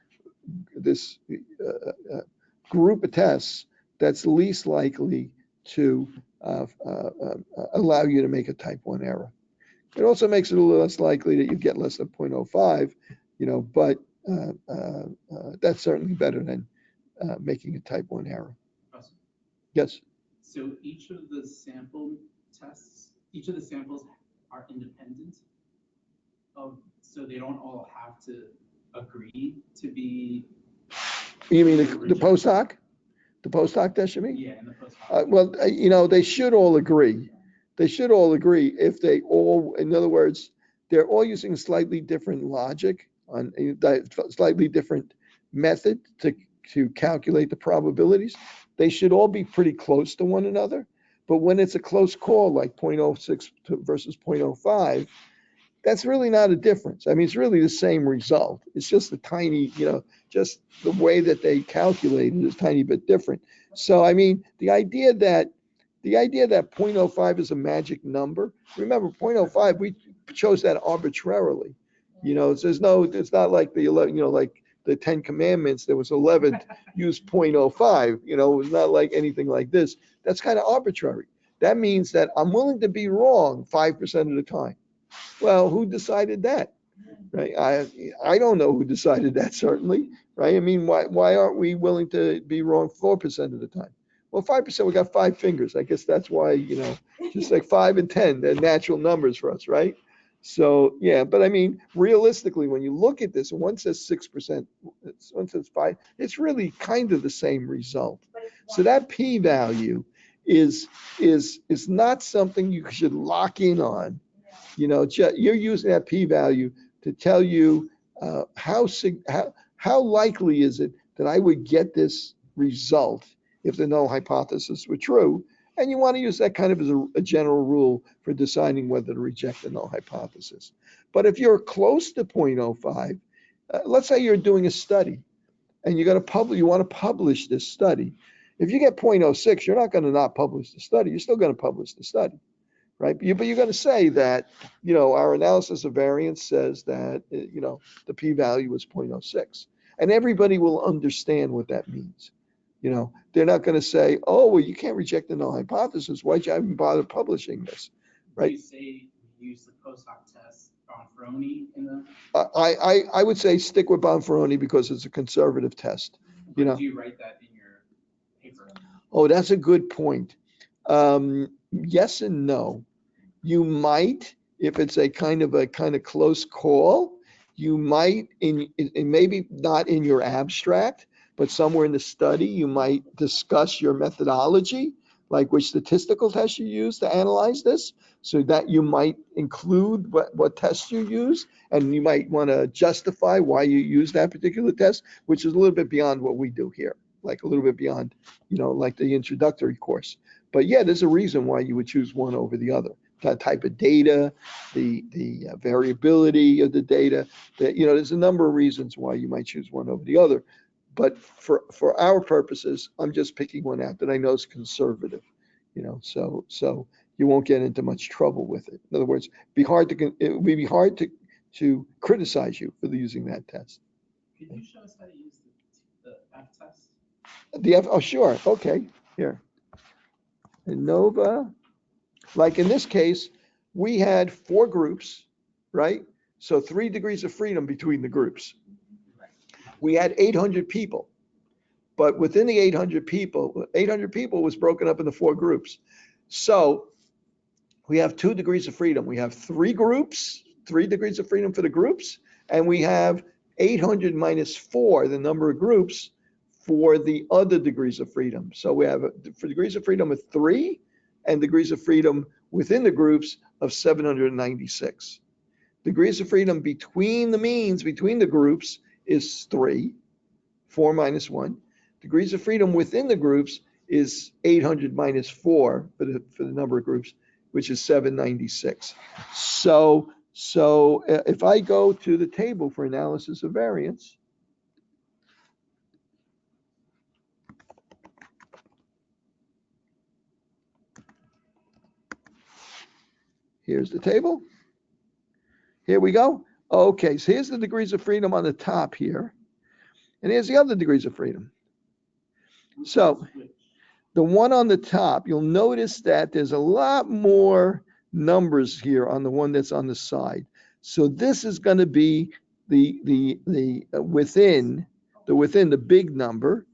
group of tests that's least likely to allow you to make a type 1 error. It also makes it a little less likely that you get less than 0.05, but that's certainly better than making a type 1 error. Professor? Yes. So each of the samples are independent so they don't all have to agree to be. You mean the post hoc? The post hoc test, you mean? Yeah, in the post hoc. Well, you know, they should all agree. They should all agree if they all, in other words, they're all using slightly different logic on a slightly different method to calculate the probabilities. They should all be pretty close to one another. But when it's a close call, like 0.06 versus 0.05, that's really not a difference. I mean, it's really the same result. It's just a tiny, you know, just the way that they calculate it is a tiny bit different. So, I mean, the idea that 0.05 is a magic number. Remember, 0.05, we chose that arbitrarily. You know, there's no, it's not like the 11, you know, like the 10 Commandments. There was 11 use 0.05. You know, it was not like anything like this. That's kind of arbitrary. That means that I'm willing to be wrong 5% of the time. Well, who decided that? Right? I don't know who decided that, certainly. Right? I mean, why aren't we willing to be wrong 4% of the time? Well, 5%, we got 5 fingers. I guess that's why, you know, just like 5 and 10, they're natural numbers for us, right? So, yeah, but I mean, realistically, when you look at this, one says 6%, one says 5, it's really kind of the same result. So that p-value is not something you should lock in on. You know, you're using that p-value to tell you how likely is it that I would get this result if the null hypothesis were true. And you want to use that kind of as a general rule for deciding whether to reject the null hypothesis. But if you're close to 0.05, let's say you're doing a study and you want to publish this study. If you get 0.06, you're not going to not publish the study. You're still going to publish the study, right? But you're going to say that, you know, our analysis of variance says that, you know, the p-value is 0.06. And everybody will understand what that means. You know, they're not going to say, oh, well, you can't reject the null hypothesis. Why'd you even bother publishing this, right? Do you say use the post hoc test Bonferroni in the? I would say stick with Bonferroni because it's a conservative test. You know. Do you write that in your paper? Oh, that's a good point. Yes and no. You might, if it's a kind of close call, you might in maybe not in your abstract, but somewhere in the study, you might discuss your methodology, like which statistical test you use to analyze this, so that you might include what test you use, and you might want to justify why you use that particular test, which is a little bit beyond what we do here, like a little bit beyond, you know, like the introductory course. But yeah, there's a reason why you would choose one over the other. The type of data, the variability of the data, that, you know, there's a number of reasons why you might choose one over the other. But for our purposes, I'm just picking one out that I know is conservative, you know, so you won't get into much trouble with it. In other words, it would be hard to criticize you for using that test. Could you show us how to use the F test? The F, oh, sure. Okay, here. ANOVA, like in this case, we had 4 groups, right? So 3 degrees of freedom between the groups. We had 800 people, but within the 800 people was broken up into 4 groups. So we have 2 degrees of freedom. We have 3 groups, 3 degrees of freedom for the groups, and we have 800 minus 4, the number of groups, for the other degrees of freedom. So we have for degrees of freedom of 3 and degrees of freedom within the groups of 796. Degrees of freedom between the means, between the groups, is 3, 4 minus 1. Degrees of freedom within the groups is 800 minus 4 for the number of groups, which is 796. So if I go to the table for analysis of variance, here's the table. Here we go. Okay, so here's the degrees of freedom on the top here. And here's the other degrees of freedom. So the one on the top, you'll notice that there's a lot more numbers here on the one that's on the side. So this is going to be the within the big number,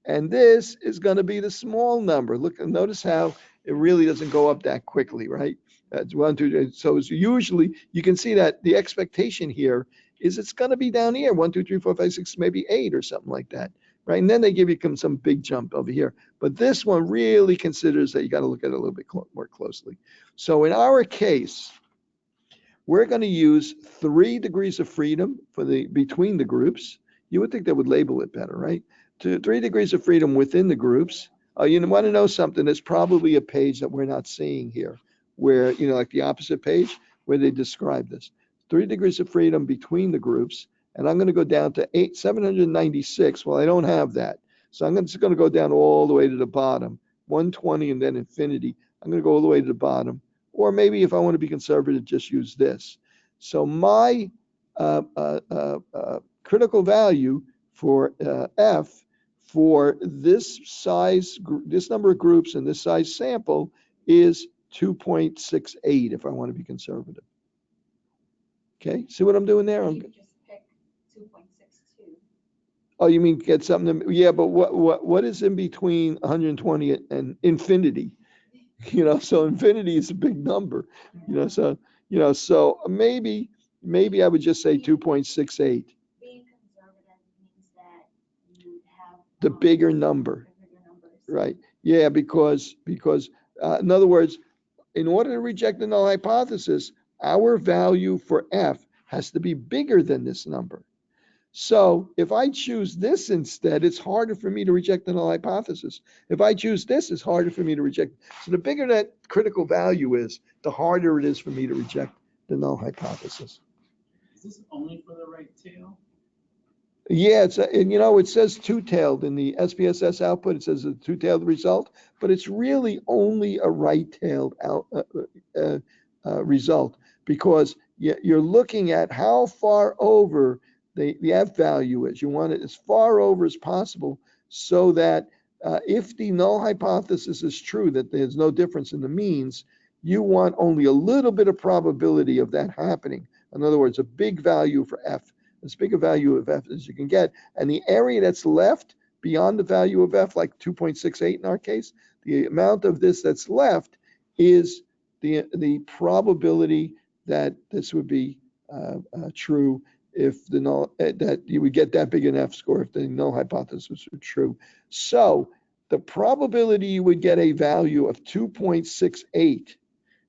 and this is going to be the small number. Look, notice how it really doesn't go up that quickly, right? That's 1, 2. So it's usually, you can see that the expectation here is it's going to be down here, 1, 2, 3, 4, 5, 6, maybe 8 or something like that, right? And then they give you some big jump over here. But this one really considers that you got to look at it a little bit more closely. So in our case, we're going to use 3 degrees of freedom for the between the groups. You would think that would label it better, right? 3 degrees of freedom within the groups. You want to know something? There's probably a page that we're not seeing here, where like the opposite page where they describe this. 3 degrees of freedom between the groups, and I'm going to go down to 796. Well, I don't have that, so I'm just going to go down all the way to the bottom, 120, and then infinity. I'm going to go all the way to the bottom. Or maybe if I want to be conservative, just use this. So my critical value for F for this size, this number of groups and this size sample is 2.68 if I want to be conservative. Okay, see what I'm doing there? You could just pick 2.62. Oh, you mean get something? Yeah, but what is in between 120 and infinity? So infinity is a big number, so maybe I would just say 2.68. Being conservative means that you have The bigger number, right? Yeah, because in other words, in order to reject the null hypothesis, our value for F has to be bigger than this number. So if I choose this instead, it's harder for me to reject the null hypothesis. If I choose this, it's harder for me to reject. So the bigger that critical value is, the harder it is for me to reject the null hypothesis. Is this only for the right tail? Yeah, it says two-tailed in the SPSS output. It says a two-tailed result, but it's really only a right-tailed result, because you're looking at how far over the F value is. You want it as far over as possible, so that if the null hypothesis is true, that there's no difference in the means, you want only a little bit of probability of that happening. In other words, a big value for F, as big a value of F as you can get. And the area that's left beyond the value of F, like 2.68 in our case, the amount of this that's left is the probability that this would be true if the null, that you would get that big an F score if the null hypothesis were true. So the probability you would get a value of 2.68,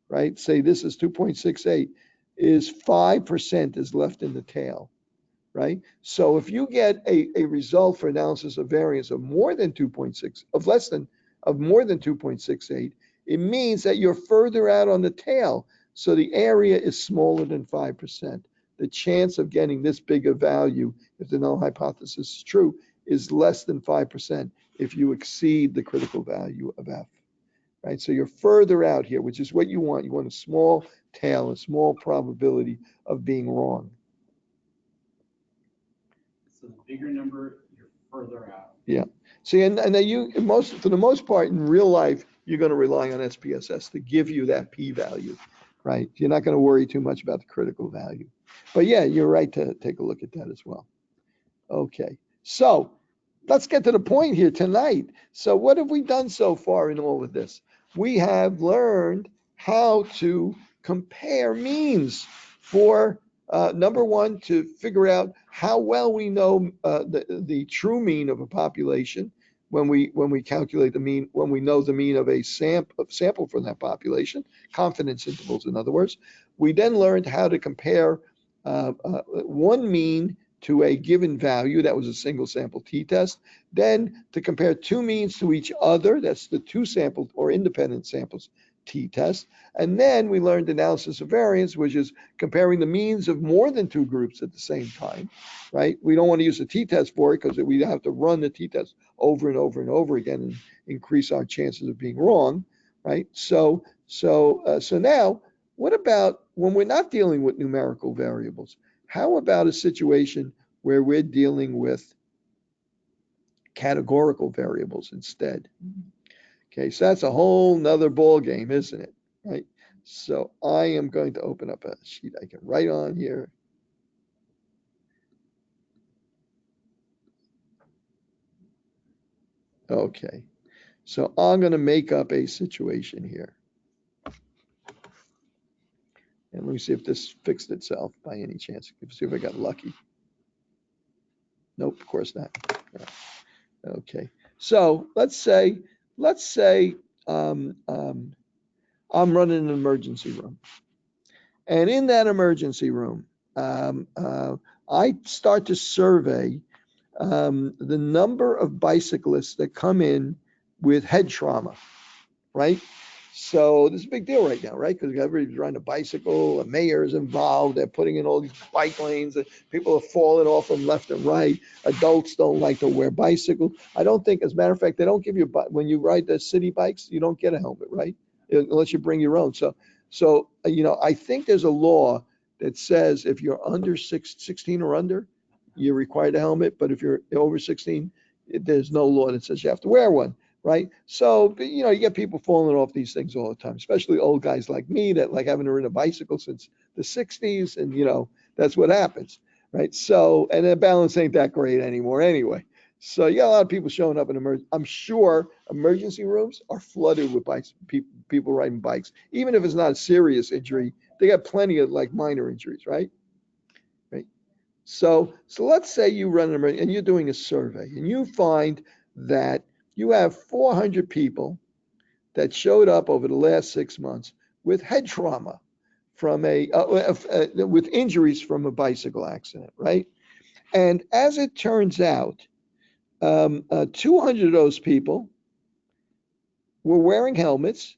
right? Say this is 2.68, is 5% is left in the tail, right? So if you get a result for analysis of variance of more than 2.6, of more than 2.68, it means that you're further out on the tail. So the area is smaller than 5%. The chance of getting this big a value, if the null hypothesis is true, is less than 5% if you exceed the critical value of F, right? So you're further out here, which is what you want. You want a small tail, a small probability of being wrong. So the bigger number, you're further out. Yeah. See, and for the most part in real life, you're going to rely on SPSS to give you that p-value, right? You're not going to worry too much about the critical value. But yeah, you're right to take a look at that as well. Okay, so let's get to the point here tonight. So what have we done so far in all of this? We have learned how to compare means for number one, to figure out how well we know the true mean of a population when we calculate the mean, when we know the mean of a sample from that population, confidence intervals, in other words. We then learned how to compare one mean to a given value, that was a single sample t-test. Then to compare two means to each other, that's the two sample or independent samples t-test. And then we learned analysis of variance, which is comparing the means of more than two groups at the same time, right? We don't want to use a t-test for it because we have to run the t-test over and over and over again and increase our chances of being wrong, right? So now, what about when we're not dealing with numerical variables? How about a situation where we're dealing with categorical variables instead? Okay, so that's a whole nother ball game, isn't it? Right? So I am going to open up a sheet I can write on here. Okay, so I'm going to make up a situation here. And let me see if this fixed itself by any chance. Let's see if I got lucky. Nope, of course not. Okay, so let's say I'm running an emergency room, and in that emergency room, I start to survey the number of bicyclists that come in with head trauma, right? So this is a big deal right now, right? Because everybody's riding a bicycle, a mayor's involved, they're putting in all these bike lanes, and people are falling off them left and right. Adults don't like to wear bicycles. I don't think, as a matter of fact, they don't give you, when you ride the city bikes, you don't get a helmet, right? Unless you bring your own. So I think there's a law that says if you're under 16 or under, you're required a helmet, but if you're over 16, there's no law that says you have to wear one. Right. So, you get people falling off these things all the time, especially old guys like me that like haven't ridden a bicycle since the 60s. And, that's what happens. Right. So, and the balance ain't that great anymore anyway. So you got a lot of people showing up in I'm sure emergency rooms are flooded with bikes, people riding bikes. Even if it's not a serious injury, they got plenty of like minor injuries. Right. Right. So let's say you run an emergency and you're doing a survey and you find that you have 400 people that showed up over the last 6 months with head trauma from with injuries from a bicycle accident, right? And as it turns out, 200 of those people were wearing helmets,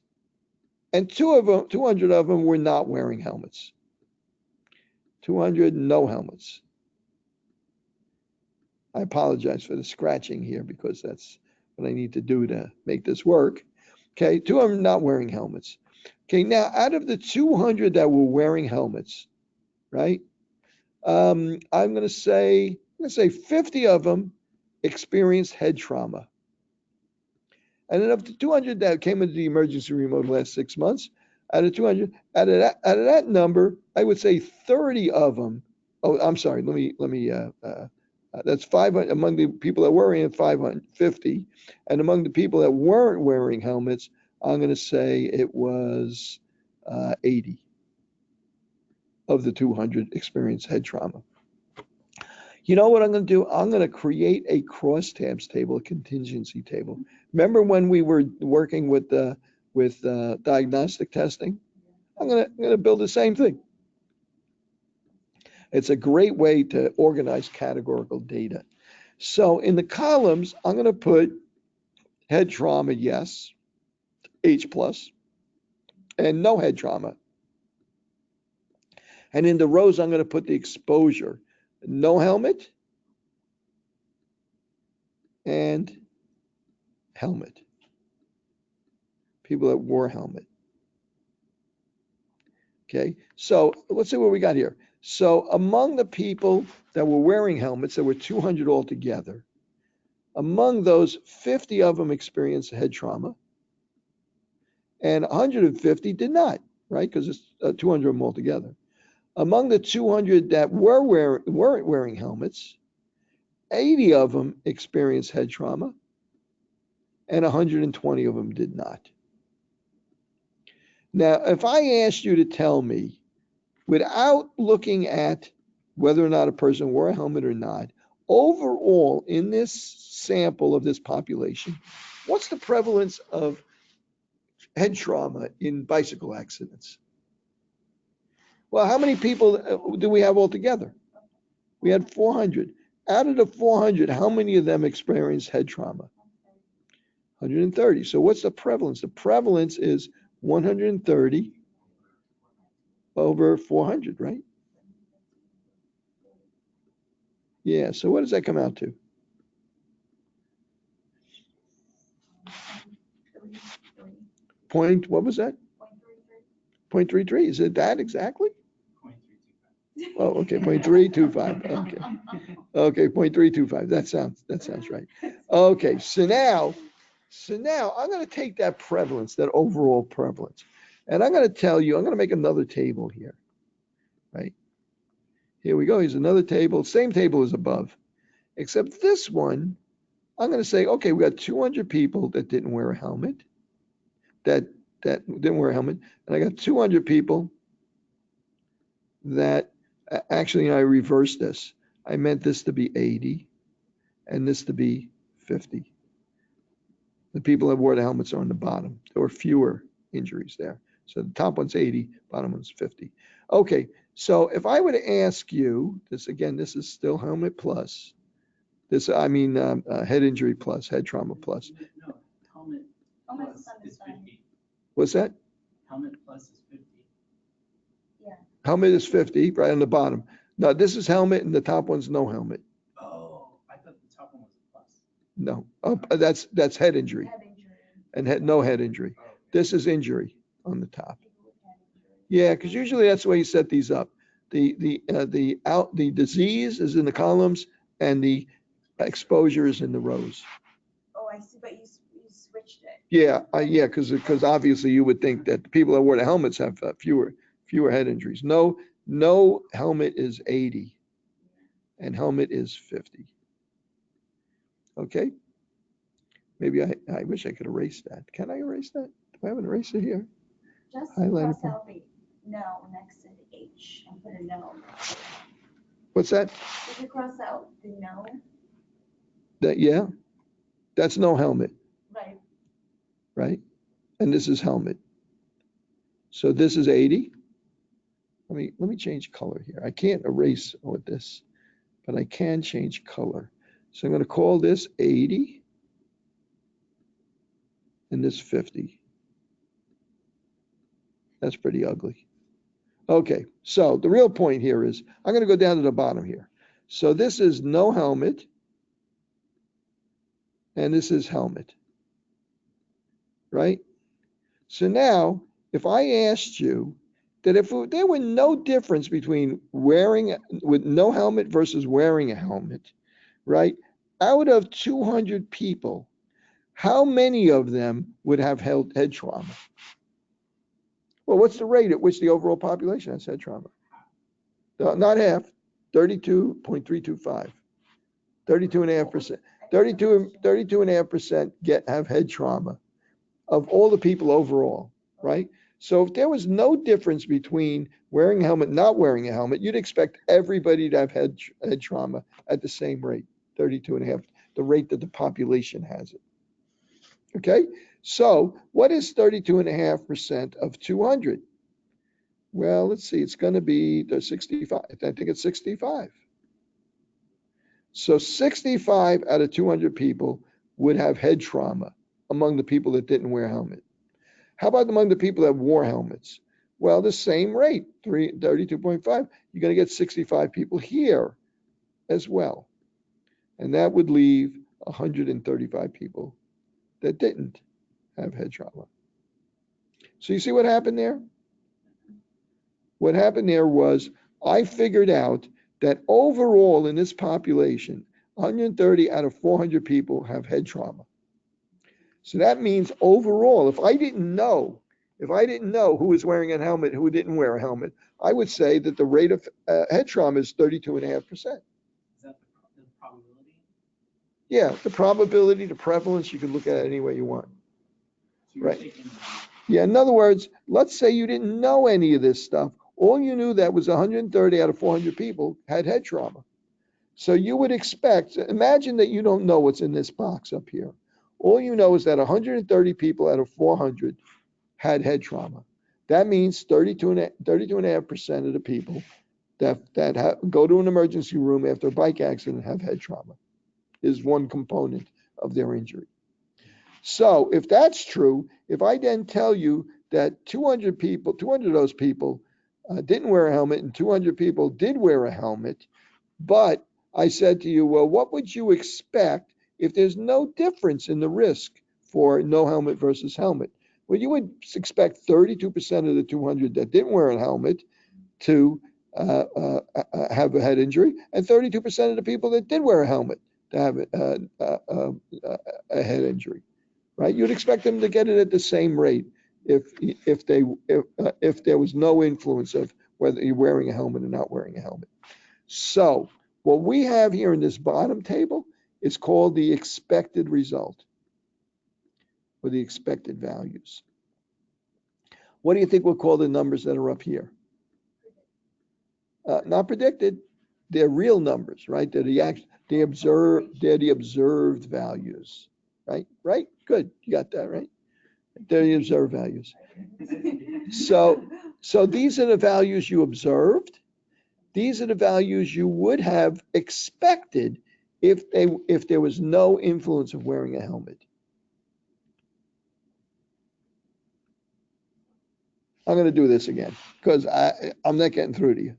and 200 of them were not wearing helmets. 200 no helmets. I apologize for the scratching here because that's what I need to do to make this work. Okay, 2 of them not wearing helmets. Okay, now out of the 200 that were wearing helmets, right? I'm going to say 50 of them experienced head trauma. And then of the 200 that came into the emergency room over the last 6 months, out of 200, out of that number, I would say 30 of them. Oh, I'm sorry. Let me. That's 500 among the people that were in 550, and among the people that weren't wearing helmets, I'm going to say it was 80 of the 200 experienced head trauma. You know what I'm going to do? I'm going to create a crosstabs table, a contingency table. Remember when we were working with diagnostic testing? I'm going to build the same thing. It's a great way to organize categorical data. So in the columns, I'm going to put head trauma, yes, H plus, and no head trauma. And in the rows, I'm going to put the exposure, no helmet and helmet. People that wore helmet. Okay, so let's see what we got here. So among the people that were wearing helmets, there were 200 altogether. Among those, 50 of them experienced head trauma, and 150 did not, right? Because it's 200 of them altogether. Among the 200 that weren't wearing helmets, 80 of them experienced head trauma, and 120 of them did not. Now, if I asked you to tell me, without looking at whether or not a person wore a helmet or not, overall in this sample of this population, what's the prevalence of head trauma in bicycle accidents? Well, how many people do we have altogether? We had 400. Out of the 400, how many of them experienced head trauma? 130. So what's the prevalence? The prevalence is 130 over 400, right? Yeah, so what does that come out to? What was that? 0.33. Is it that exactly? 0.325. Oh, okay, 0.325. Okay. Okay, 0.325. That sounds right. Okay, so now I'm going to take that prevalence, that overall prevalence, and I'm going to tell you, I'm going to make another table here, right? Here we go. Here's another table, same table as above, except this one, I'm going to say, okay, we got 200 people that didn't wear a helmet, that didn't wear a helmet, and I got 200 people that actually I reversed this. I meant this to be 80 and this to be 50. The people that wore the helmets are on the bottom. There were fewer injuries there. So the top one's 80, bottom one's 50. Okay, so if I were to ask you, this again, this is still helmet plus. This, head injury plus, head trauma plus. No, helmet plus is 50. What's that? Helmet plus is 50. Yeah. Helmet is 50, right on the bottom. No, this is helmet and the top one's no helmet. Oh, I thought the top one was a plus. No, that's head injury Head injury. and no head injury. Oh, okay. This is injury on the top. People with head injury. Yeah, because usually that's the way you set these up. The disease is in the columns and the exposure is in the rows. Oh, I see, but you switched it. Yeah, because obviously you would think that the people that wear the helmets have fewer head injuries. No helmet is 80 and helmet is 50. Okay. Maybe I wish I could erase that. Can I erase that? Do I have an eraser here? Just Highlight cross it. out the no next to the H and put a no. What's that? Did you cross out the no? Yeah, that's no helmet, Right. right? And this is helmet. So this is 80. Let me change color here. I can't erase with this, but I can change color. So I'm going to call this 80 and this 50. That's pretty ugly. Okay, so the real point here is I'm going to go down to the bottom here. So this is no helmet and this is helmet, right? So now if I asked you that if there were no difference between wearing with no helmet versus wearing a helmet, right? Out of 200 people, how many of them would have head trauma? Well, what's the rate at which the overall population has head trauma? Not half, 32.325, 32.5%. 32.5% have head trauma of all the people overall, right? So if there was no difference between wearing a helmet and not wearing a helmet, you'd expect everybody to have head trauma at the same rate, 32.5, the rate that the population has it. Okay, so what is 32.5% of 200? Well, let's see, it's going to be 65. I think it's 65. So 65 out of 200 people would have head trauma among the people that didn't wear a helmet. How about among the people that wore helmets? Well, the same rate, 32.5. You're going to get 65 people here as well. And that would leave 135 people that didn't have head trauma. So you see what happened there? What happened there was I figured out that overall in this population, 130 out of 400 people have head trauma. So that means overall, if I didn't know who was wearing a helmet, who didn't wear a helmet, I would say that the rate of head trauma is 32.5%. Is that the probability? Yeah, the probability, the prevalence, you can look at it any way you want. So you're Right. taking Yeah, in other words, let's say you didn't know any of this stuff. All you knew that was 130 out of 400 people had head trauma. So you would expect, imagine that you don't know what's in this box up here. All you know is that 130 people out of 400 had head trauma. That means 32.5% of the people that go to an emergency room after a bike accident have head trauma, is one component of their injury. So if that's true, if I then tell you that 200 of those people didn't wear a helmet and 200 people did wear a helmet, but I said to you, well, what would you expect if there's no difference in the risk for no helmet versus helmet? Well, you would expect 32% of the 200 that didn't wear a helmet to have a head injury, and 32% of the people that did wear a helmet to have a head injury. Right? You'd expect them to get it at the same rate if there was no influence of whether you're wearing a helmet or not wearing a helmet. So what we have here in this bottom table is called the expected result, or the expected values. What do you think we'll call the numbers that are up here? Not predicted. they're real numbers, right? They're the observed values, right? Right? Good. You got that, right? They're the observed values. So these are the values you observed. These are the values you would have expected if there was no influence of wearing a helmet. I'm going to do this again because I'm not getting through to you.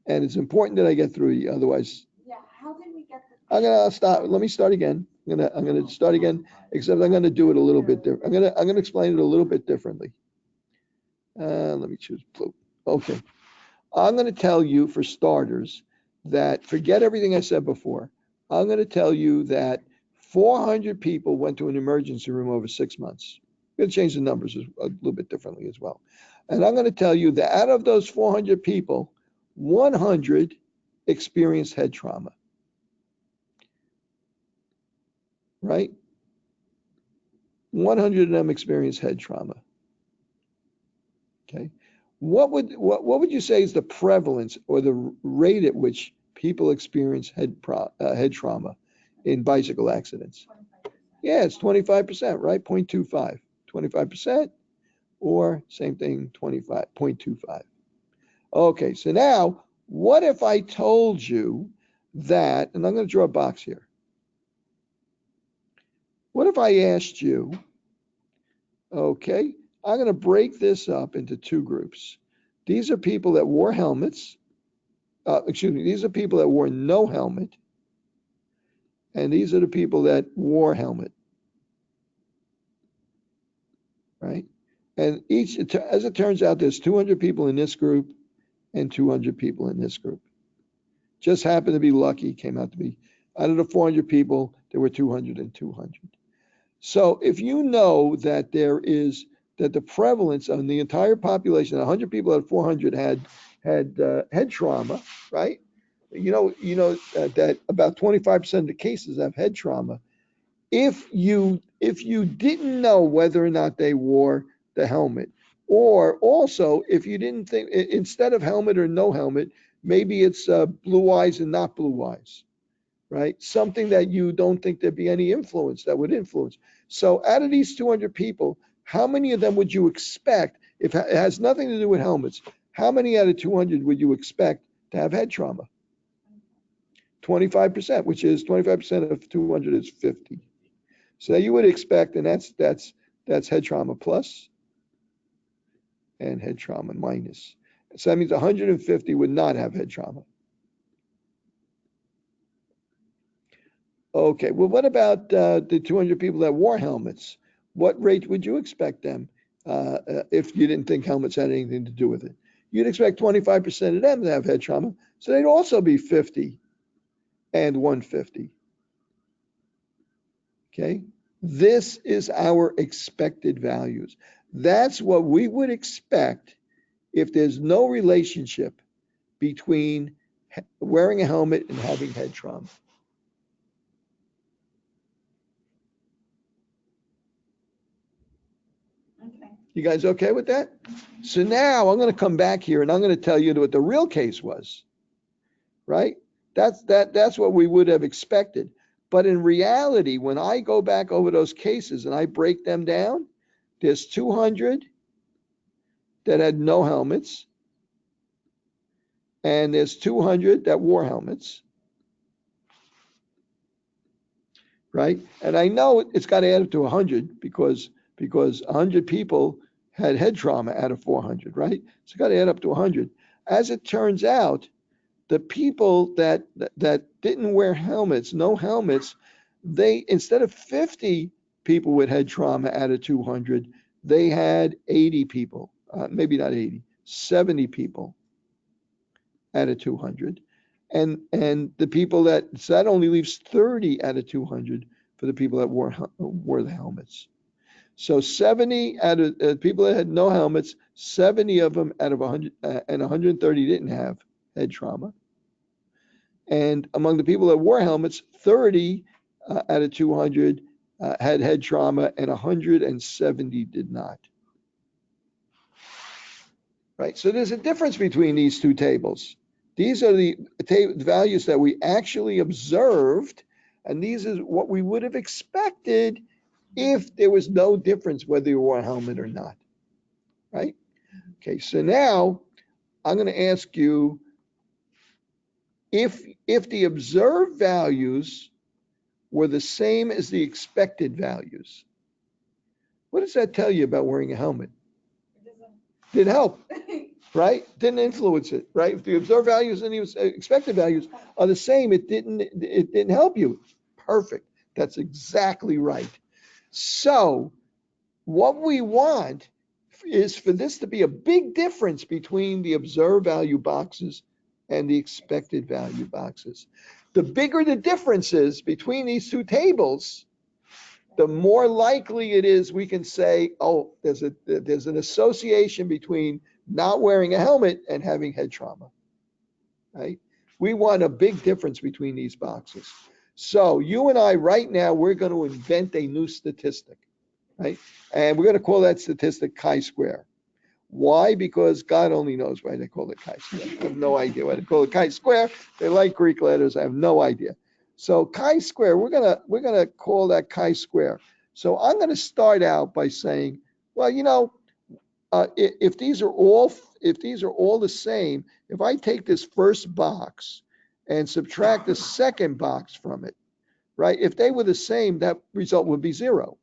And it's important that I get through to you. Otherwise, Yeah, how did we get the? I'm going to stop. Let me start again. I'm going to start again, except I'm going to do it a little bit different. I'm going to explain it a little bit differently. Let me choose blue. Okay. I'm going to tell you, for starters, that forget everything I said before. I'm going to tell you that 400 people went to an emergency room over 6 months. I'm going to change the numbers a little bit differently as well. And I'm going to tell you that out of those 400 people, 100 experienced head trauma. Right? 100 of them experienced head trauma. Okay. What would you say is the prevalence or the rate at which people experience head trauma in bicycle accidents? 25%. Yeah, it's 25%, right? 0.25. 25%, or same thing, 0.25. Okay, so now what if I told you that, and I'm going to draw a box here. What if I asked you, okay, I'm going to break this up into two groups. These are people that wore helmets. These are people that wore no helmet. And these are the people that wore helmet. Right? And as it turns out, there's 200 people in this group and 200 people in this group. Just happened to be lucky, came out to be, out of the 400 people, there were 200 and 200. So if you know that that the prevalence on the entire population, 100 people out of 400 had head trauma, right? You know that about 25% of the cases have head trauma. If you didn't know whether or not they wore the helmet, or also if you didn't think, instead of helmet or no helmet, maybe it's blue eyes and not blue eyes, right? Something that you don't think there'd be any influence that would influence. So out of these 200 people, how many of them would you expect, if it has nothing to do with helmets, how many out of 200 would you expect to have head trauma? 25%, which is 25% of 200 is 50. So you would expect, and that's head trauma plus and head trauma minus. So that means 150 would not have head trauma. Okay, well, what about the 200 people that wore helmets? What rate would you expect them if you didn't think helmets had anything to do with it? You'd expect 25% of them to have head trauma, so they'd also be 50 and 150. Okay, this is our expected values. That's what we would expect if there's no relationship between wearing a helmet and having head trauma. Okay. You guys okay with that? So now I'm going to come back here and I'm going to tell you what the real case was, right? That's what we would have expected. But in reality, when I go back over those cases and I break them down, there's 200 that had no helmets, and there's 200 that wore helmets, right? And I know it's got to add up to 100 because 100 people had head trauma out of 400, right? So it's got to add up to 100. As it turns out, the people that didn't wear helmets, no helmets, they, instead of 50 people with head trauma out of 200, they had 80 people, maybe not 80, 70 people out of 200. And the people so that only leaves 30 out of 200 for the people that wore the helmets. So 70 out of people that had no helmets, 70 of them out of 100 and 130 didn't have head trauma. And among the people that wore helmets, 30 out of 200 had head trauma and 170 did not. Right, so there's a difference between these two tables. These are the values that we actually observed, and these is what we would have expected if there was no difference whether you wore a helmet or not, right? Okay, so now I'm going to ask you if the observed values were the same as the expected values, what does that tell you about wearing a helmet? Didn't help, right? Didn't influence it, right? If the observed values and the expected values are the same, it didn't help you. Perfect. That's exactly right. So what we want is for this to be a big difference between the observed value boxes and the expected value boxes. The bigger the difference is between these two tables, the more likely it is we can say, oh, there's an association between not wearing a helmet and having head trauma, right? We want a big difference between these boxes. So you and I right now, we're going to invent a new statistic, right? And we're going to call that statistic chi-square. Why? Because God only knows why they call it chi-square. I have no idea why they call it chi-square. They like Greek letters. I have no idea. So chi-square, we're gonna call that chi-square. So I'm gonna start out by saying, well, if these are all the same, if I take this first box and subtract the second box from it, right? If they were the same, that result would be 0.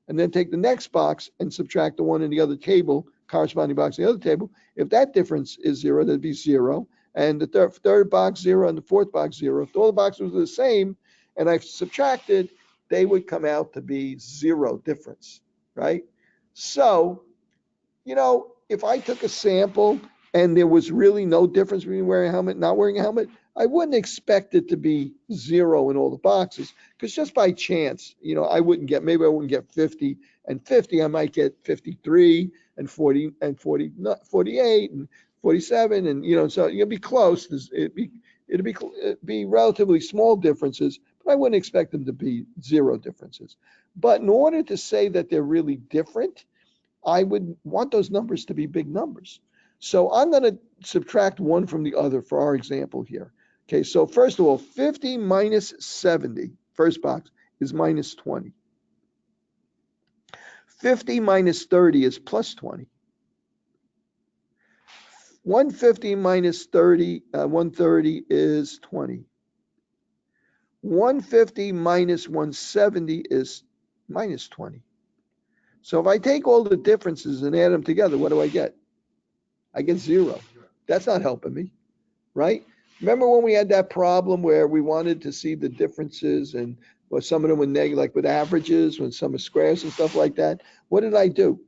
And then take the next box and subtract the one in the other table, corresponding box in the other table. If that difference is 0, that'd be 0. And the third box 0 and the fourth box 0. If all the boxes were the same and I've subtracted, they would come out to be 0 difference, right? So, if I took a sample and there was really no difference between wearing a helmet and not wearing a helmet, I wouldn't expect it to be 0 in all the boxes, because just by chance, maybe I wouldn't get 50 and 50. I might get 53 and 40 and 48 and 47, and so you'll be close. It'd be relatively small differences, but I wouldn't expect them to be 0 differences. But in order to say that they're really different, I would want those numbers to be big numbers. So I'm going to subtract one from the other for our example here. Okay, so first of all, 50 minus 70, first box, is minus 20. 50 minus 30 is plus 20. 150 minus 130 is 20. 150 minus 170 is minus 20. So if I take all the differences and add them together, what do I get? I get 0. That's not helping me, right? Remember when we had that problem where we wanted to see the differences, and some of them were negative, like with averages, when some are squares and stuff like that? What did I do?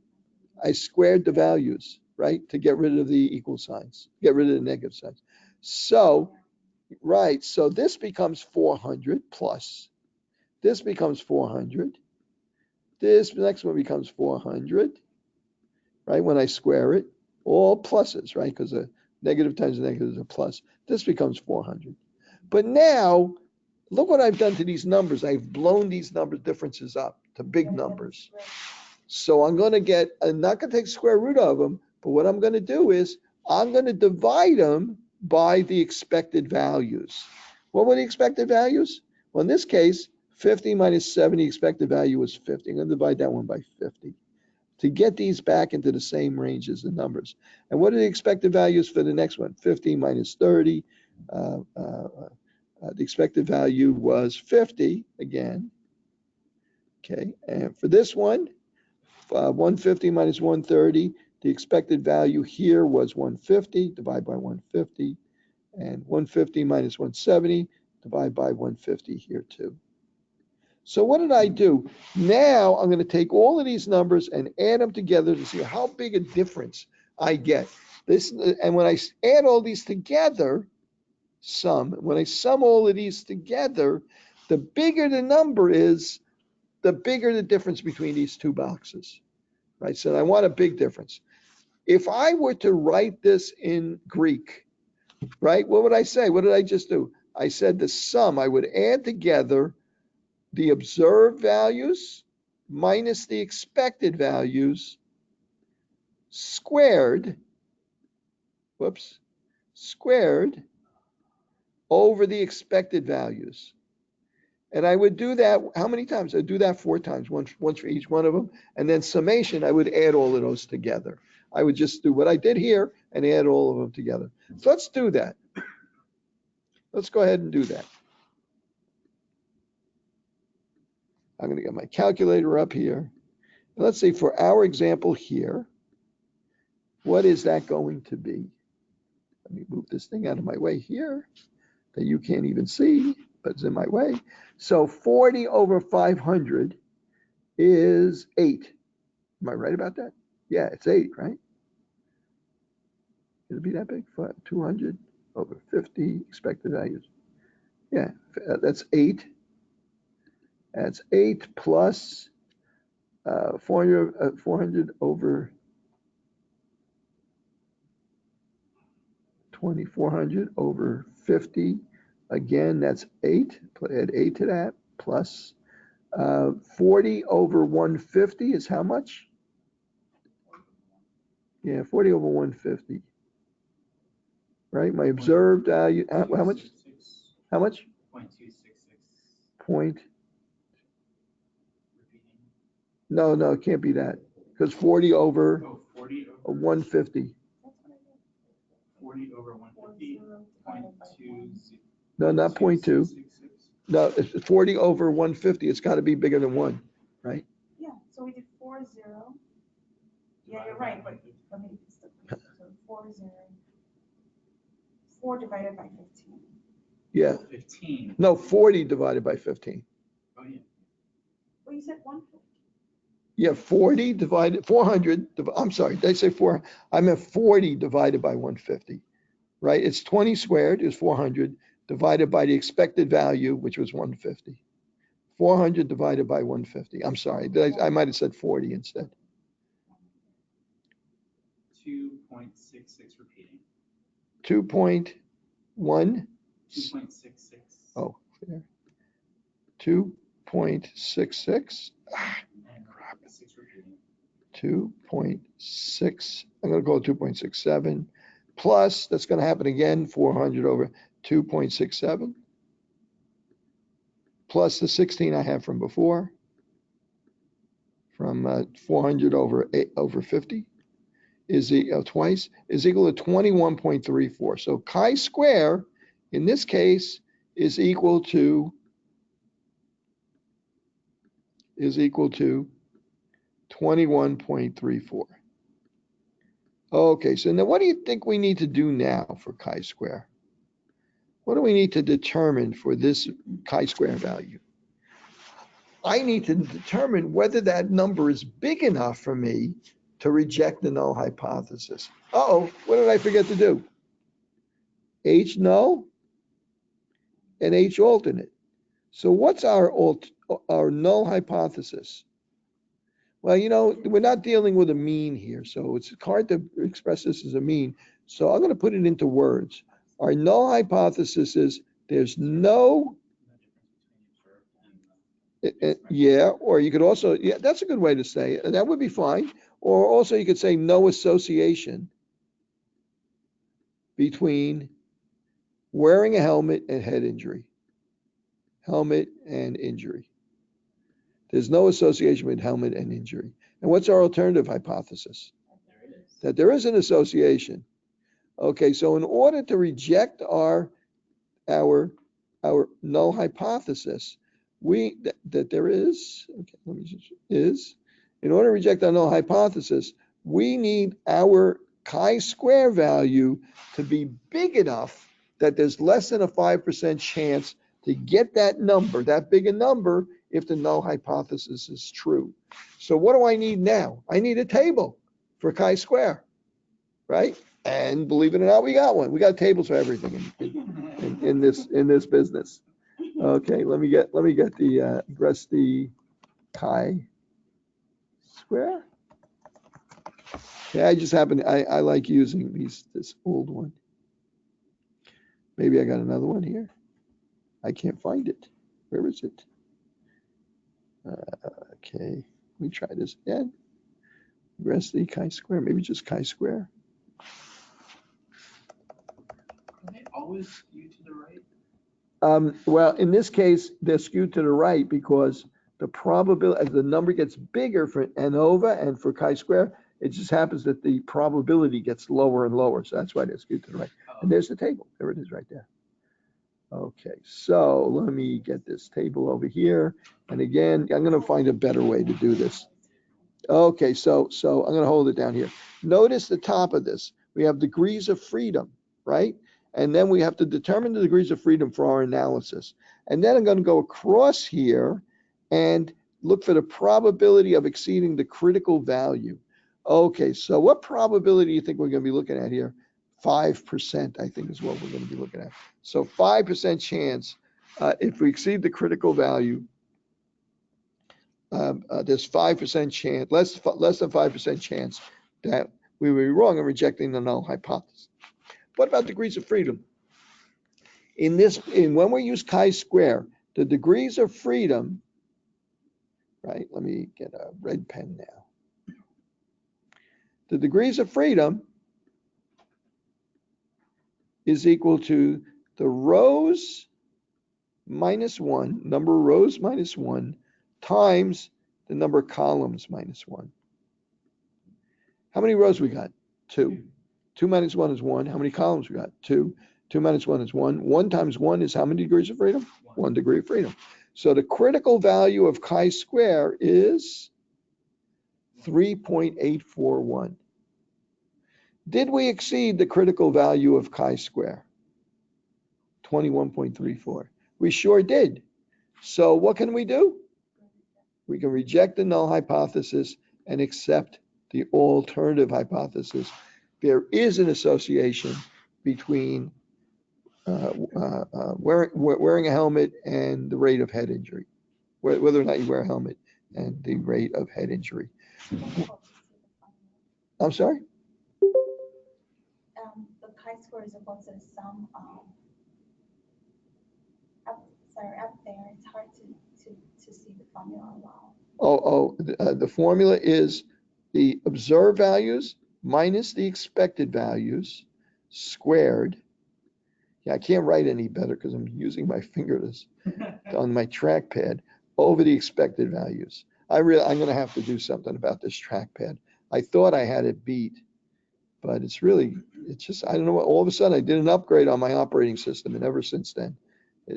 I squared the values, right, to get rid of the equal signs, get rid of the negative signs. So, right, so this becomes 400 plus. This becomes 400. This next one becomes 400, right, when I square it. All pluses, right, because a negative times a negative is a plus. This becomes 400. But now, look what I've done to these numbers. I've blown these number differences up to big numbers. So I'm not going to take the square root of them, but what I'm going to do is I'm going to divide them by the expected values. What were the expected values? Well, in this case, 50 minus 70 expected value was 50. I'm going to divide that one by 50 to get these back into the same range as the numbers. And what are the expected values for the next one? 50 minus 30. The expected value was 50 again. Okay, and for this one, 150 minus 130, the expected value here was 150, divide by 150, and 150 minus 170, divide by 150 here too. So what did I do? Now I'm going to take all of these numbers and add them together to see how big a difference I get. And when I add all these together, when I sum all of these together, the bigger the number is, the bigger the difference between these two boxes, right? So I want a big difference. If I were to write this in Greek, right, what would I say? What did I just do? I said the sum, I would add together the observed values minus the expected values squared, squared over the expected values. And I would do that, how many times? I'd do that 4 times, once for each one of them. And then summation, I would add all of those together. I would just do what I did here and add all of them together. So let's do that. Let's go ahead and do that. I'm going to get my calculator up here. And let's see, for our example here, what is that going to be? Let me move this thing out of my way here that you can't even see, but it's in my way. So 40 over 500 is 8. Am I right about that? Yeah, it's 8, right? Can it be that big? 200 over 50 expected values. Yeah, that's 8. That's 8 plus 400 over 2400 over 50. Again, that's 8. Add 8 to that. Plus 40 over 150 is how much? Yeah, 40 over 150. Right? My observed value, how much? How much? 0.266. Point. No, it can't be that. Because 40 over 40 over 150. 40 over 150, 0.2. No, not 0.2. 0.266. No, it's 40 over 150. It's got to be bigger than 1, right? Yeah, so we did 4, 0. Yeah, you're right, but let me, so 4, 0. 4 divided by 15. Yeah. 15. No, 40 divided by 15. Oh, yeah. Well, you said 150. Yeah, 40 divided, 400, I'm sorry, did I say 4? I meant 40 divided by 150, right? It's 20 squared is 400 divided by the expected value, which was 150. 400 divided by 150. I'm sorry, I might have said 40 instead. 2.66 repeating. 2.1. 2.66. Oh, there. 2.66. And 6 repeating. 2.6. I'm going to call it 2.67. Plus, that's going to happen again, 400 over 2.67. Plus the 16 I have from before, from 400 over 50 is twice, is equal to 21.34. So chi-square in this case is equal to 21.34. Okay, so now what do you think we need to do now for chi-square? What do we need to determine for this chi-square value? I need to determine whether that number is big enough for me to reject the null hypothesis. Uh-oh, what did I forget to do? H null and H alternate. So what's our null hypothesis? Well, we're not dealing with a mean here, so it's hard to express this as a mean. So I'm going to put it into words. Our null hypothesis is there's no, yeah, or you could also, yeah, that's a good way to say it. That would be fine. Or also you could say no association between wearing a helmet and head injury. Helmet and injury. There's no association with helmet and injury. And what's our alternative hypothesis? That there is an association. Okay, so in order to reject our null hypothesis, that there is, okay, let me just, in order to reject our null hypothesis, we need our chi-square value to be big enough that there's less than a 5% chance to get that number, that big a number, if the null hypothesis is true. So what do I need now? I need a table for chi-square, right? And believe it or not, we got one. We got tables for everything in this business. Okay, let me get the rest the chi-square. Yeah, I just happen I like using this old one. Maybe I got another one here. I can't find it. Where is it? Okay, let me try this again. Rest the chi-square, maybe just chi-square. Can they always skew to the right? Well, in this case, they're skewed to the right because the probability, as the number gets bigger for ANOVA and for chi-square, it just happens that the probability gets lower and lower. So that's why they're skewed to the right. And there's the table. There it is right there. Okay, so let me get this table over here. And again, I'm going to find a better way to do this. Okay, so I'm going to hold it down here. Notice the top of this. We have degrees of freedom, right? And then we have to determine the degrees of freedom for our analysis. And then I'm going to go across here and look for the probability of exceeding the critical value. Okay, so what probability do you think we're going to be looking at here? 5%, I think, is what we're going to be looking at. So 5% chance, if we exceed the critical value, there's 5% chance, less than 5% chance that we will be wrong in rejecting the null hypothesis. What about degrees of freedom? When we use chi-square, the degrees of freedom, right? Let me get a red pen now. The degrees of freedom is equal to the rows minus 1, number of rows minus 1, times the number of columns minus 1. How many rows we got? 2. 2 minus 1 is 1. How many columns we got? 2. 2 minus 1 is 1. 1 times 1 is how many degrees of freedom? 1 degree of freedom. So the critical value of chi-square is 3.841. Did we exceed the critical value of chi-square? 21.34. We sure did. So what can we do? We can reject the null hypothesis and accept the alternative hypothesis. There is an association between wearing a helmet and the rate of head injury, whether or not you wear a helmet and the rate of head injury. I'm sorry? The chi-square is about the sum up there. It's hard to see the formula well. The formula is the observed values minus the expected values squared. Yeah, I can't write any better because I'm using my fingers on my trackpad over the expected values. I'm going to have to do something about this trackpad. I thought I had it beat, but it's just, I don't know, all of a sudden I did an upgrade on my operating system, and ever since then,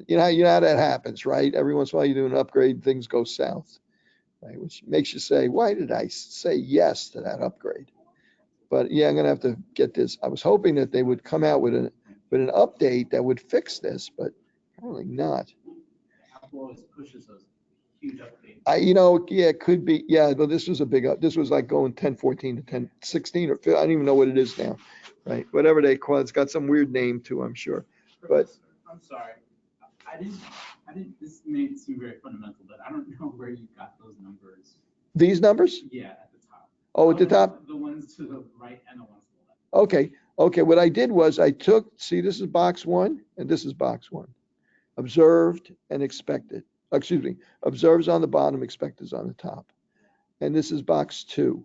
you know how that happens, right? Every once in a while you do an upgrade, things go south, right? Which makes you say, why did I say yes to that upgrade? But yeah, I'm going to have to get this. I was hoping that they would come out with an update that would fix this, but apparently not. Apple always pushes those huge updates. Yeah, it could be. Yeah, but this was a big up. This was like going 10.14 to 10.16 or 15. I don't even know what it is now, right? Whatever they call it, it's got some weird name too, I'm sure. But I'm sorry, I didn't. This may seem very fundamental, but I don't know where you got those numbers. These numbers? Yeah, at the top. Oh, at the top? The ones to the right and the ones to the left. Okay. What I did was see, this is box 1 and this is box 1. Observed and expected. Observes on the bottom, expected is on the top. And this is box 2.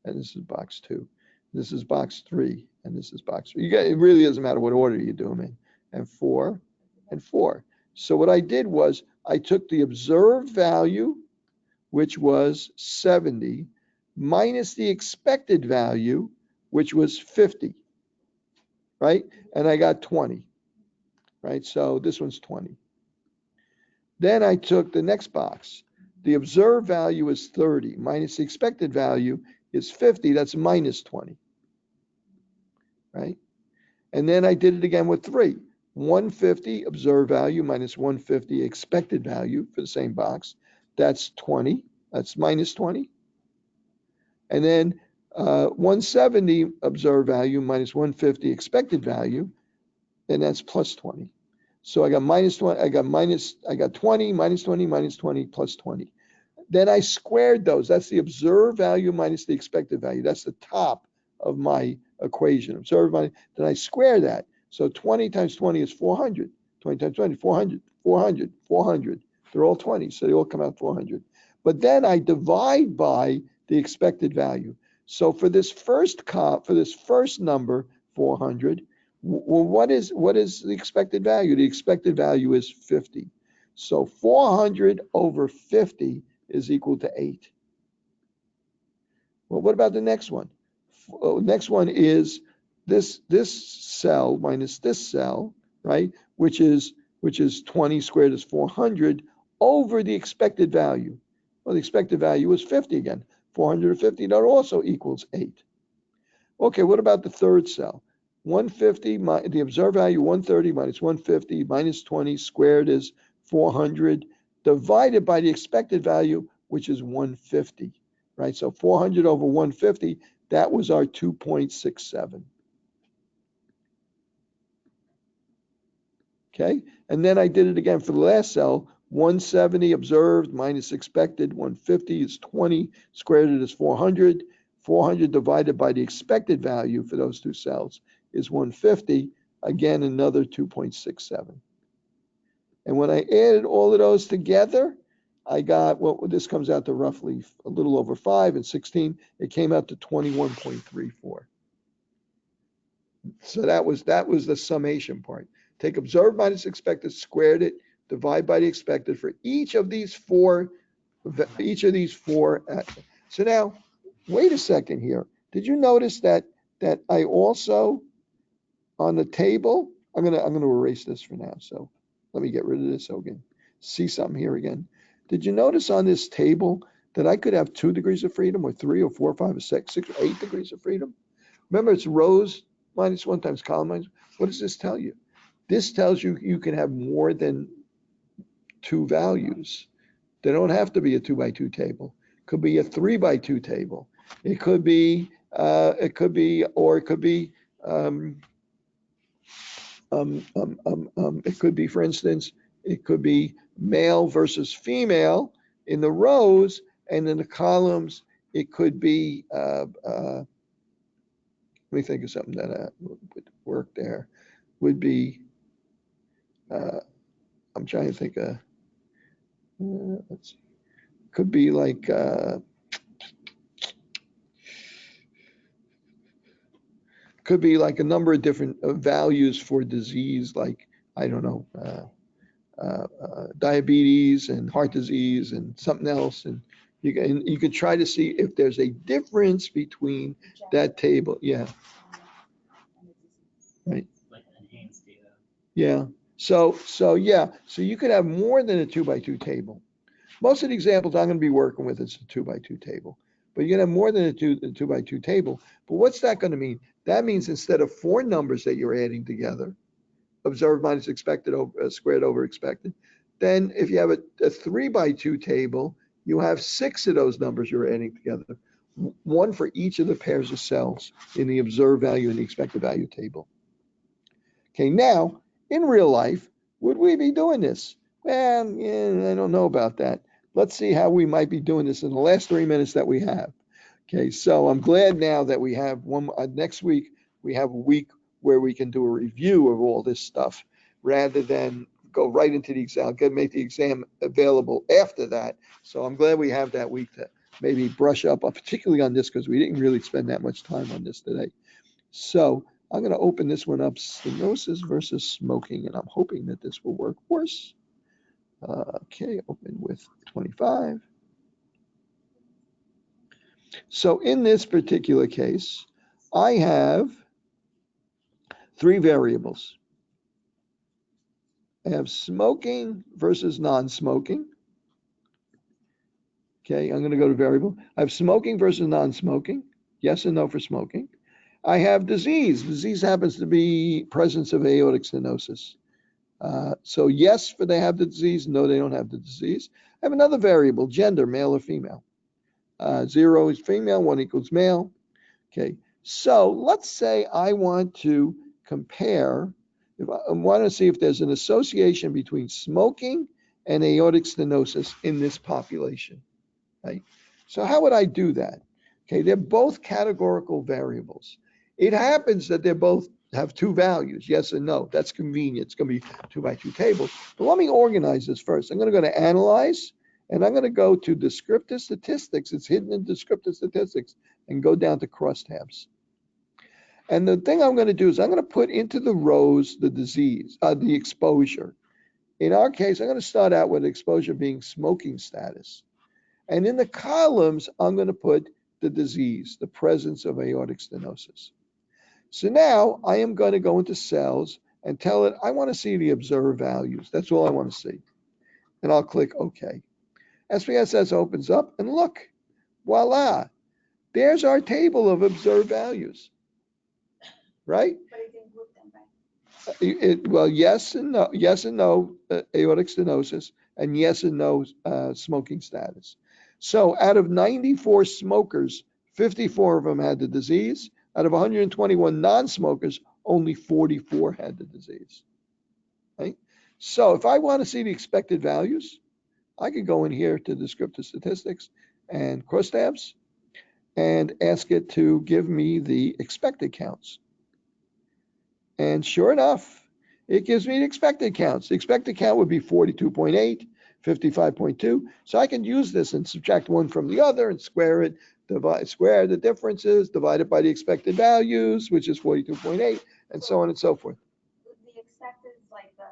And this is box 2. This is box 3. And this is box 3. It really doesn't matter what order you do them in. And 4 and 4. So what I did was I took the observed value, which was 70, minus the expected value, which was 50, right? And I got 20, right? So this one's 20. Then I took the next box. The observed value is 30, minus the expected value is 50, that's minus 20, right? And then I did it again with 3. 150 observed value minus 150 expected value for the same box. That's 20. That's minus 20. And then 170 observed value minus 150 expected value, and that's plus 20. So I got minus 20. I got 20 minus 20 minus 20 plus 20. Then I squared those. That's the observed value minus the expected value. That's the top of my equation. Observed value. Then I square that. So 20 times 20 is 400. 20 times 20, 400, 400, 400. They're all 20, so they all come out 400. But then I divide by the expected value. So for this first number, 400, Well, what is the expected value? The expected value is 50. So 400 over 50 is equal to 8. Well, what about the next one? Next one is this cell minus this cell, right? Which is 20 squared is 400 over the expected value. Well, the expected value is 50 again. 450, that also equals 8. Okay, what about the third cell? 150, the observed value 130 minus 150 minus 20 squared is 400 divided by the expected value, which is 150, right? So 400 over 150, that was our 2.67. Okay, and then I did it again for the last cell. 170 observed minus expected, 150 is 20, squared it is 400. 400 divided by the expected value for those two cells is 150, again another 2.67. And when I added all of those together, I got, well, this comes out to roughly a little over 5 and 16. It came out to 21.34. So that was the summation part. Take observed minus expected, squared it, divide by the expected for each of these four. So now, wait a second here. Did you notice that I also on the table? I'm gonna erase this for now. So let me get rid of this so we can see something here again. Did you notice on this table that I could have 2 degrees of freedom, or 3, or 4, or 5, or 6, or 8 degrees of freedom? Remember, it's rows minus 1 times column minus. What does this tell you? This tells you you can have more than 2 values. They don't have to be a 2 by 2 table. It could be a 3 by 2 table. It could be, it could be, for instance, it could be male versus female in the rows, and in the columns, it could be, let me think of something that would work there. Would be, I'm trying to think of, let's see, could be like, could be like a number of different values for disease, like, I don't know, diabetes and heart disease and something else. And you could try to see if there's a difference between that table. Yeah. Right. Like enhanced data. Yeah. So you could have more than a 2 by 2 table. Most of the examples I'm going to be working with is a 2 by 2 table, but you're going to have more than a 2 by 2 table. But what's that going to mean? That means instead of 4 numbers that you're adding together, observed minus expected squared over expected, then if you have a 3 by 2 table, you have 6 of those numbers you're adding together, 1 for each of the pairs of cells in the observed value and the expected value table. Okay, now in real life, would we be doing this? Well, yeah, I don't know about that. Let's see how we might be doing this in the last 3 minutes that we have. Okay, so I'm glad now that we have one, next week, we have a week where we can do a review of all this stuff rather than go right into the exam, make the exam available after that. So I'm glad we have that week to maybe brush up, particularly on this, because we didn't really spend that much time on this today. So I'm going to open this one up, stenosis versus smoking, and I'm hoping that this will work for us. Okay, open with 25. So in this particular case, I have 3 variables. I have smoking versus non-smoking. Okay, I'm going to go to variable. I have smoking versus non-smoking. Yes and no for smoking. I have disease. Disease happens to be presence of aortic stenosis. So yes, for they have the disease. No, they don't have the disease. I have another variable, gender, male or female. 0 is female, 1 equals male. Okay, so let's say I want to compare, if I want to see if there's an association between smoking and aortic stenosis in this population. Right? So how would I do that? Okay, they're both categorical variables. It happens that they both have 2 values, yes and no. That's convenient. It's going to be 2 by 2 tables. But let me organize this first. I'm going to go to analyze, and I'm going to go to descriptive statistics. It's hidden in descriptive statistics, and go down to crosstabs. And the thing I'm going to do is I'm going to put into the rows the disease, the exposure. In our case, I'm going to start out with exposure being smoking status. And in the columns, I'm going to put the disease, the presence of aortic stenosis. So now I am going to go into cells and tell it, I want to see the observed values. That's all I want to see. And I'll click OK. SPSS opens up and look, voila, there's our table of observed values, right? But it didn't group them, right? Well, yes and no, aortic stenosis, and yes and no smoking status. So out of 94 smokers, 54 of them had the disease. Out of 121 non-smokers, only 44 had the disease. Right? So if I want to see the expected values, I could go in here to descriptive statistics and crosstabs and ask it to give me the expected counts. And sure enough, it gives me the expected counts. The expected count would be 42.8, 55.2. So I can use this and subtract one from the other and square it, square the differences, divide it by the expected values, which is 42.8, and so on and so forth. The expected is like the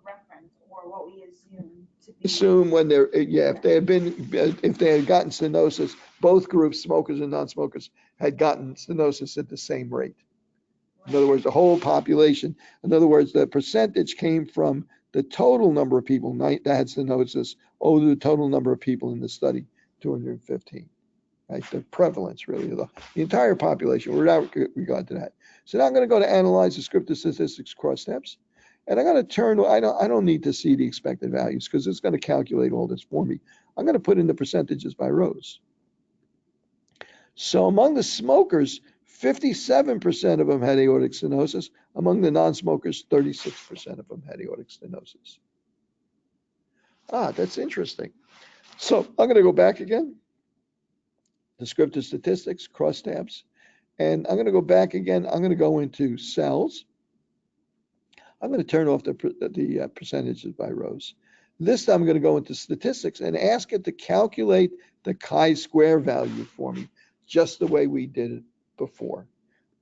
reference or what we assume to be. Assume when they're, if they had gotten stenosis, both groups, smokers and non-smokers, had gotten stenosis at the same rate. In other words, the whole population. In other words, the percentage came from the total number of people that had stenosis over the total number of people in the study, 215. Right? The prevalence, really, the entire population, without regard to that. So now I'm going to go to Analyze Descriptive Statistics Crosstabs. And I'm going to turn, I don't need to see the expected values because it's going to calculate all this for me. I'm going to put in the percentages by rows. So among the smokers, 57% of them had aortic stenosis. Among the non-smokers, 36% of them had aortic stenosis. That's interesting. So I'm going to go back again. Descriptive statistics, crosstabs. And I'm going to go back again. I'm going to go into cells. I'm going to turn off the percentages by rows. This time I'm going to go into statistics and ask it to calculate the chi-square value for me, just the way we did it before.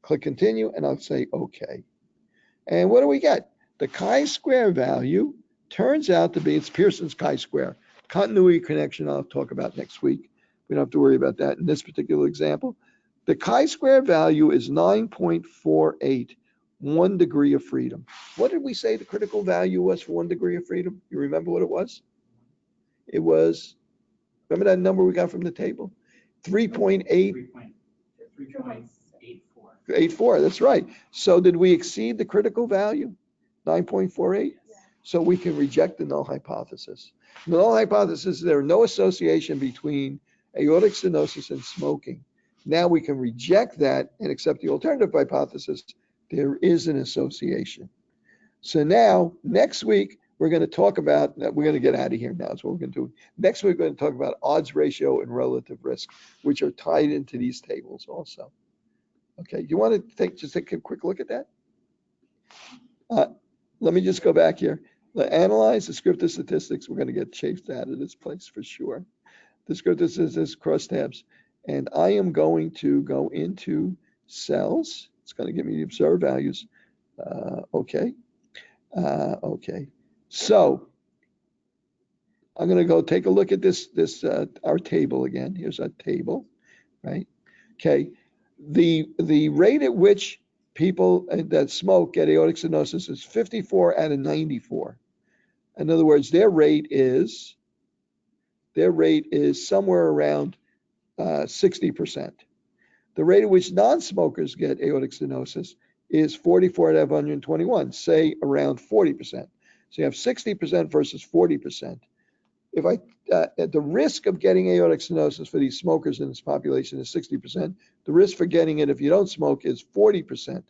Click continue and I'll say OK. And what do we get? The chi-square value turns out to be, it's Pearson's chi-square. Continuity connection I'll talk about next week. We don't have to worry about that in this particular example. The chi-square value is 9.48, 1 degree of freedom. What did we say the critical value was for 1 degree of freedom? You remember what it was? It was, remember that number we got from the table? 3.8. 3.84. 84, that's right. So did we exceed the critical value? 9.48? So we can reject the null hypothesis. The null hypothesis is there are no association between aortic stenosis and smoking. Now we can reject that and accept the alternative hypothesis. There is an association. So now, next week, we're going to talk about, we're going to get out of here now, that's what we're going to do. Next week, we're going to talk about odds ratio and relative risk, which are tied into these tables also. Okay, you want to just take a quick look at that? Let me just go back here. Analyze descriptive statistics. We're going to get chafed out of this place for sure. Descriptive statistics, crosstabs. And I am going to go into cells. It's going to give me the observed values. Okay. Okay. So I'm going to go take a look at our table again. Here's our table, right? Okay. The rate at which people that smoke get aortic stenosis is 54 out of 94. In other words, their rate is somewhere around 60%. The rate at which non-smokers get aortic stenosis is 44 out of 121, say around 40%. So you have 60% versus 40%. If the risk of getting aortic stenosis for these smokers in this population is 60%, the risk for getting it if you don't smoke is 40%,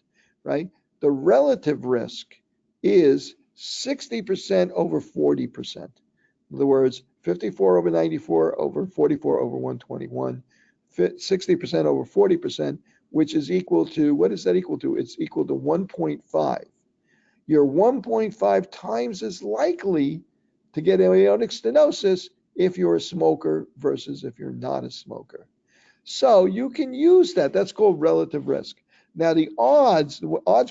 right? The relative risk is 60% over 40%. In other words, 54 over 94 over 44 over 121, 60% over 40%, which is equal to, what is that equal to? It's equal to 1.5. You're 1.5 times as likely to get aortic stenosis if you're a smoker versus if you're not a smoker. So you can use that. That's called relative risk. Now the odds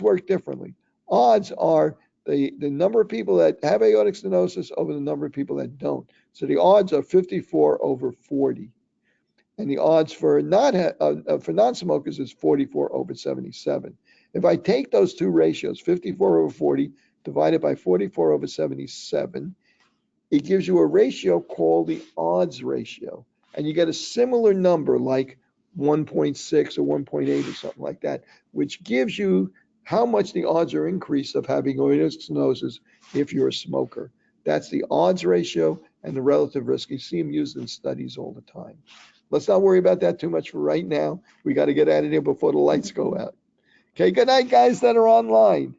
work differently. Odds are the number of people that have aortic stenosis over the number of people that don't. So the odds are 54 over 40. And the odds for non-smokers is 44 over 77. If I take those two ratios, 54 over 40 divided by 44 over 77, it gives you a ratio called the odds ratio. And you get a similar number like 1.6 or 1.8 or something like that, which gives you how much the odds are increased of having aortic stenosis if you're a smoker. That's the odds ratio and the relative risk. You see them used in studies all the time. Let's not worry about that too much for right now. We got to get out of here before the lights go out. Okay, good night, guys that are online.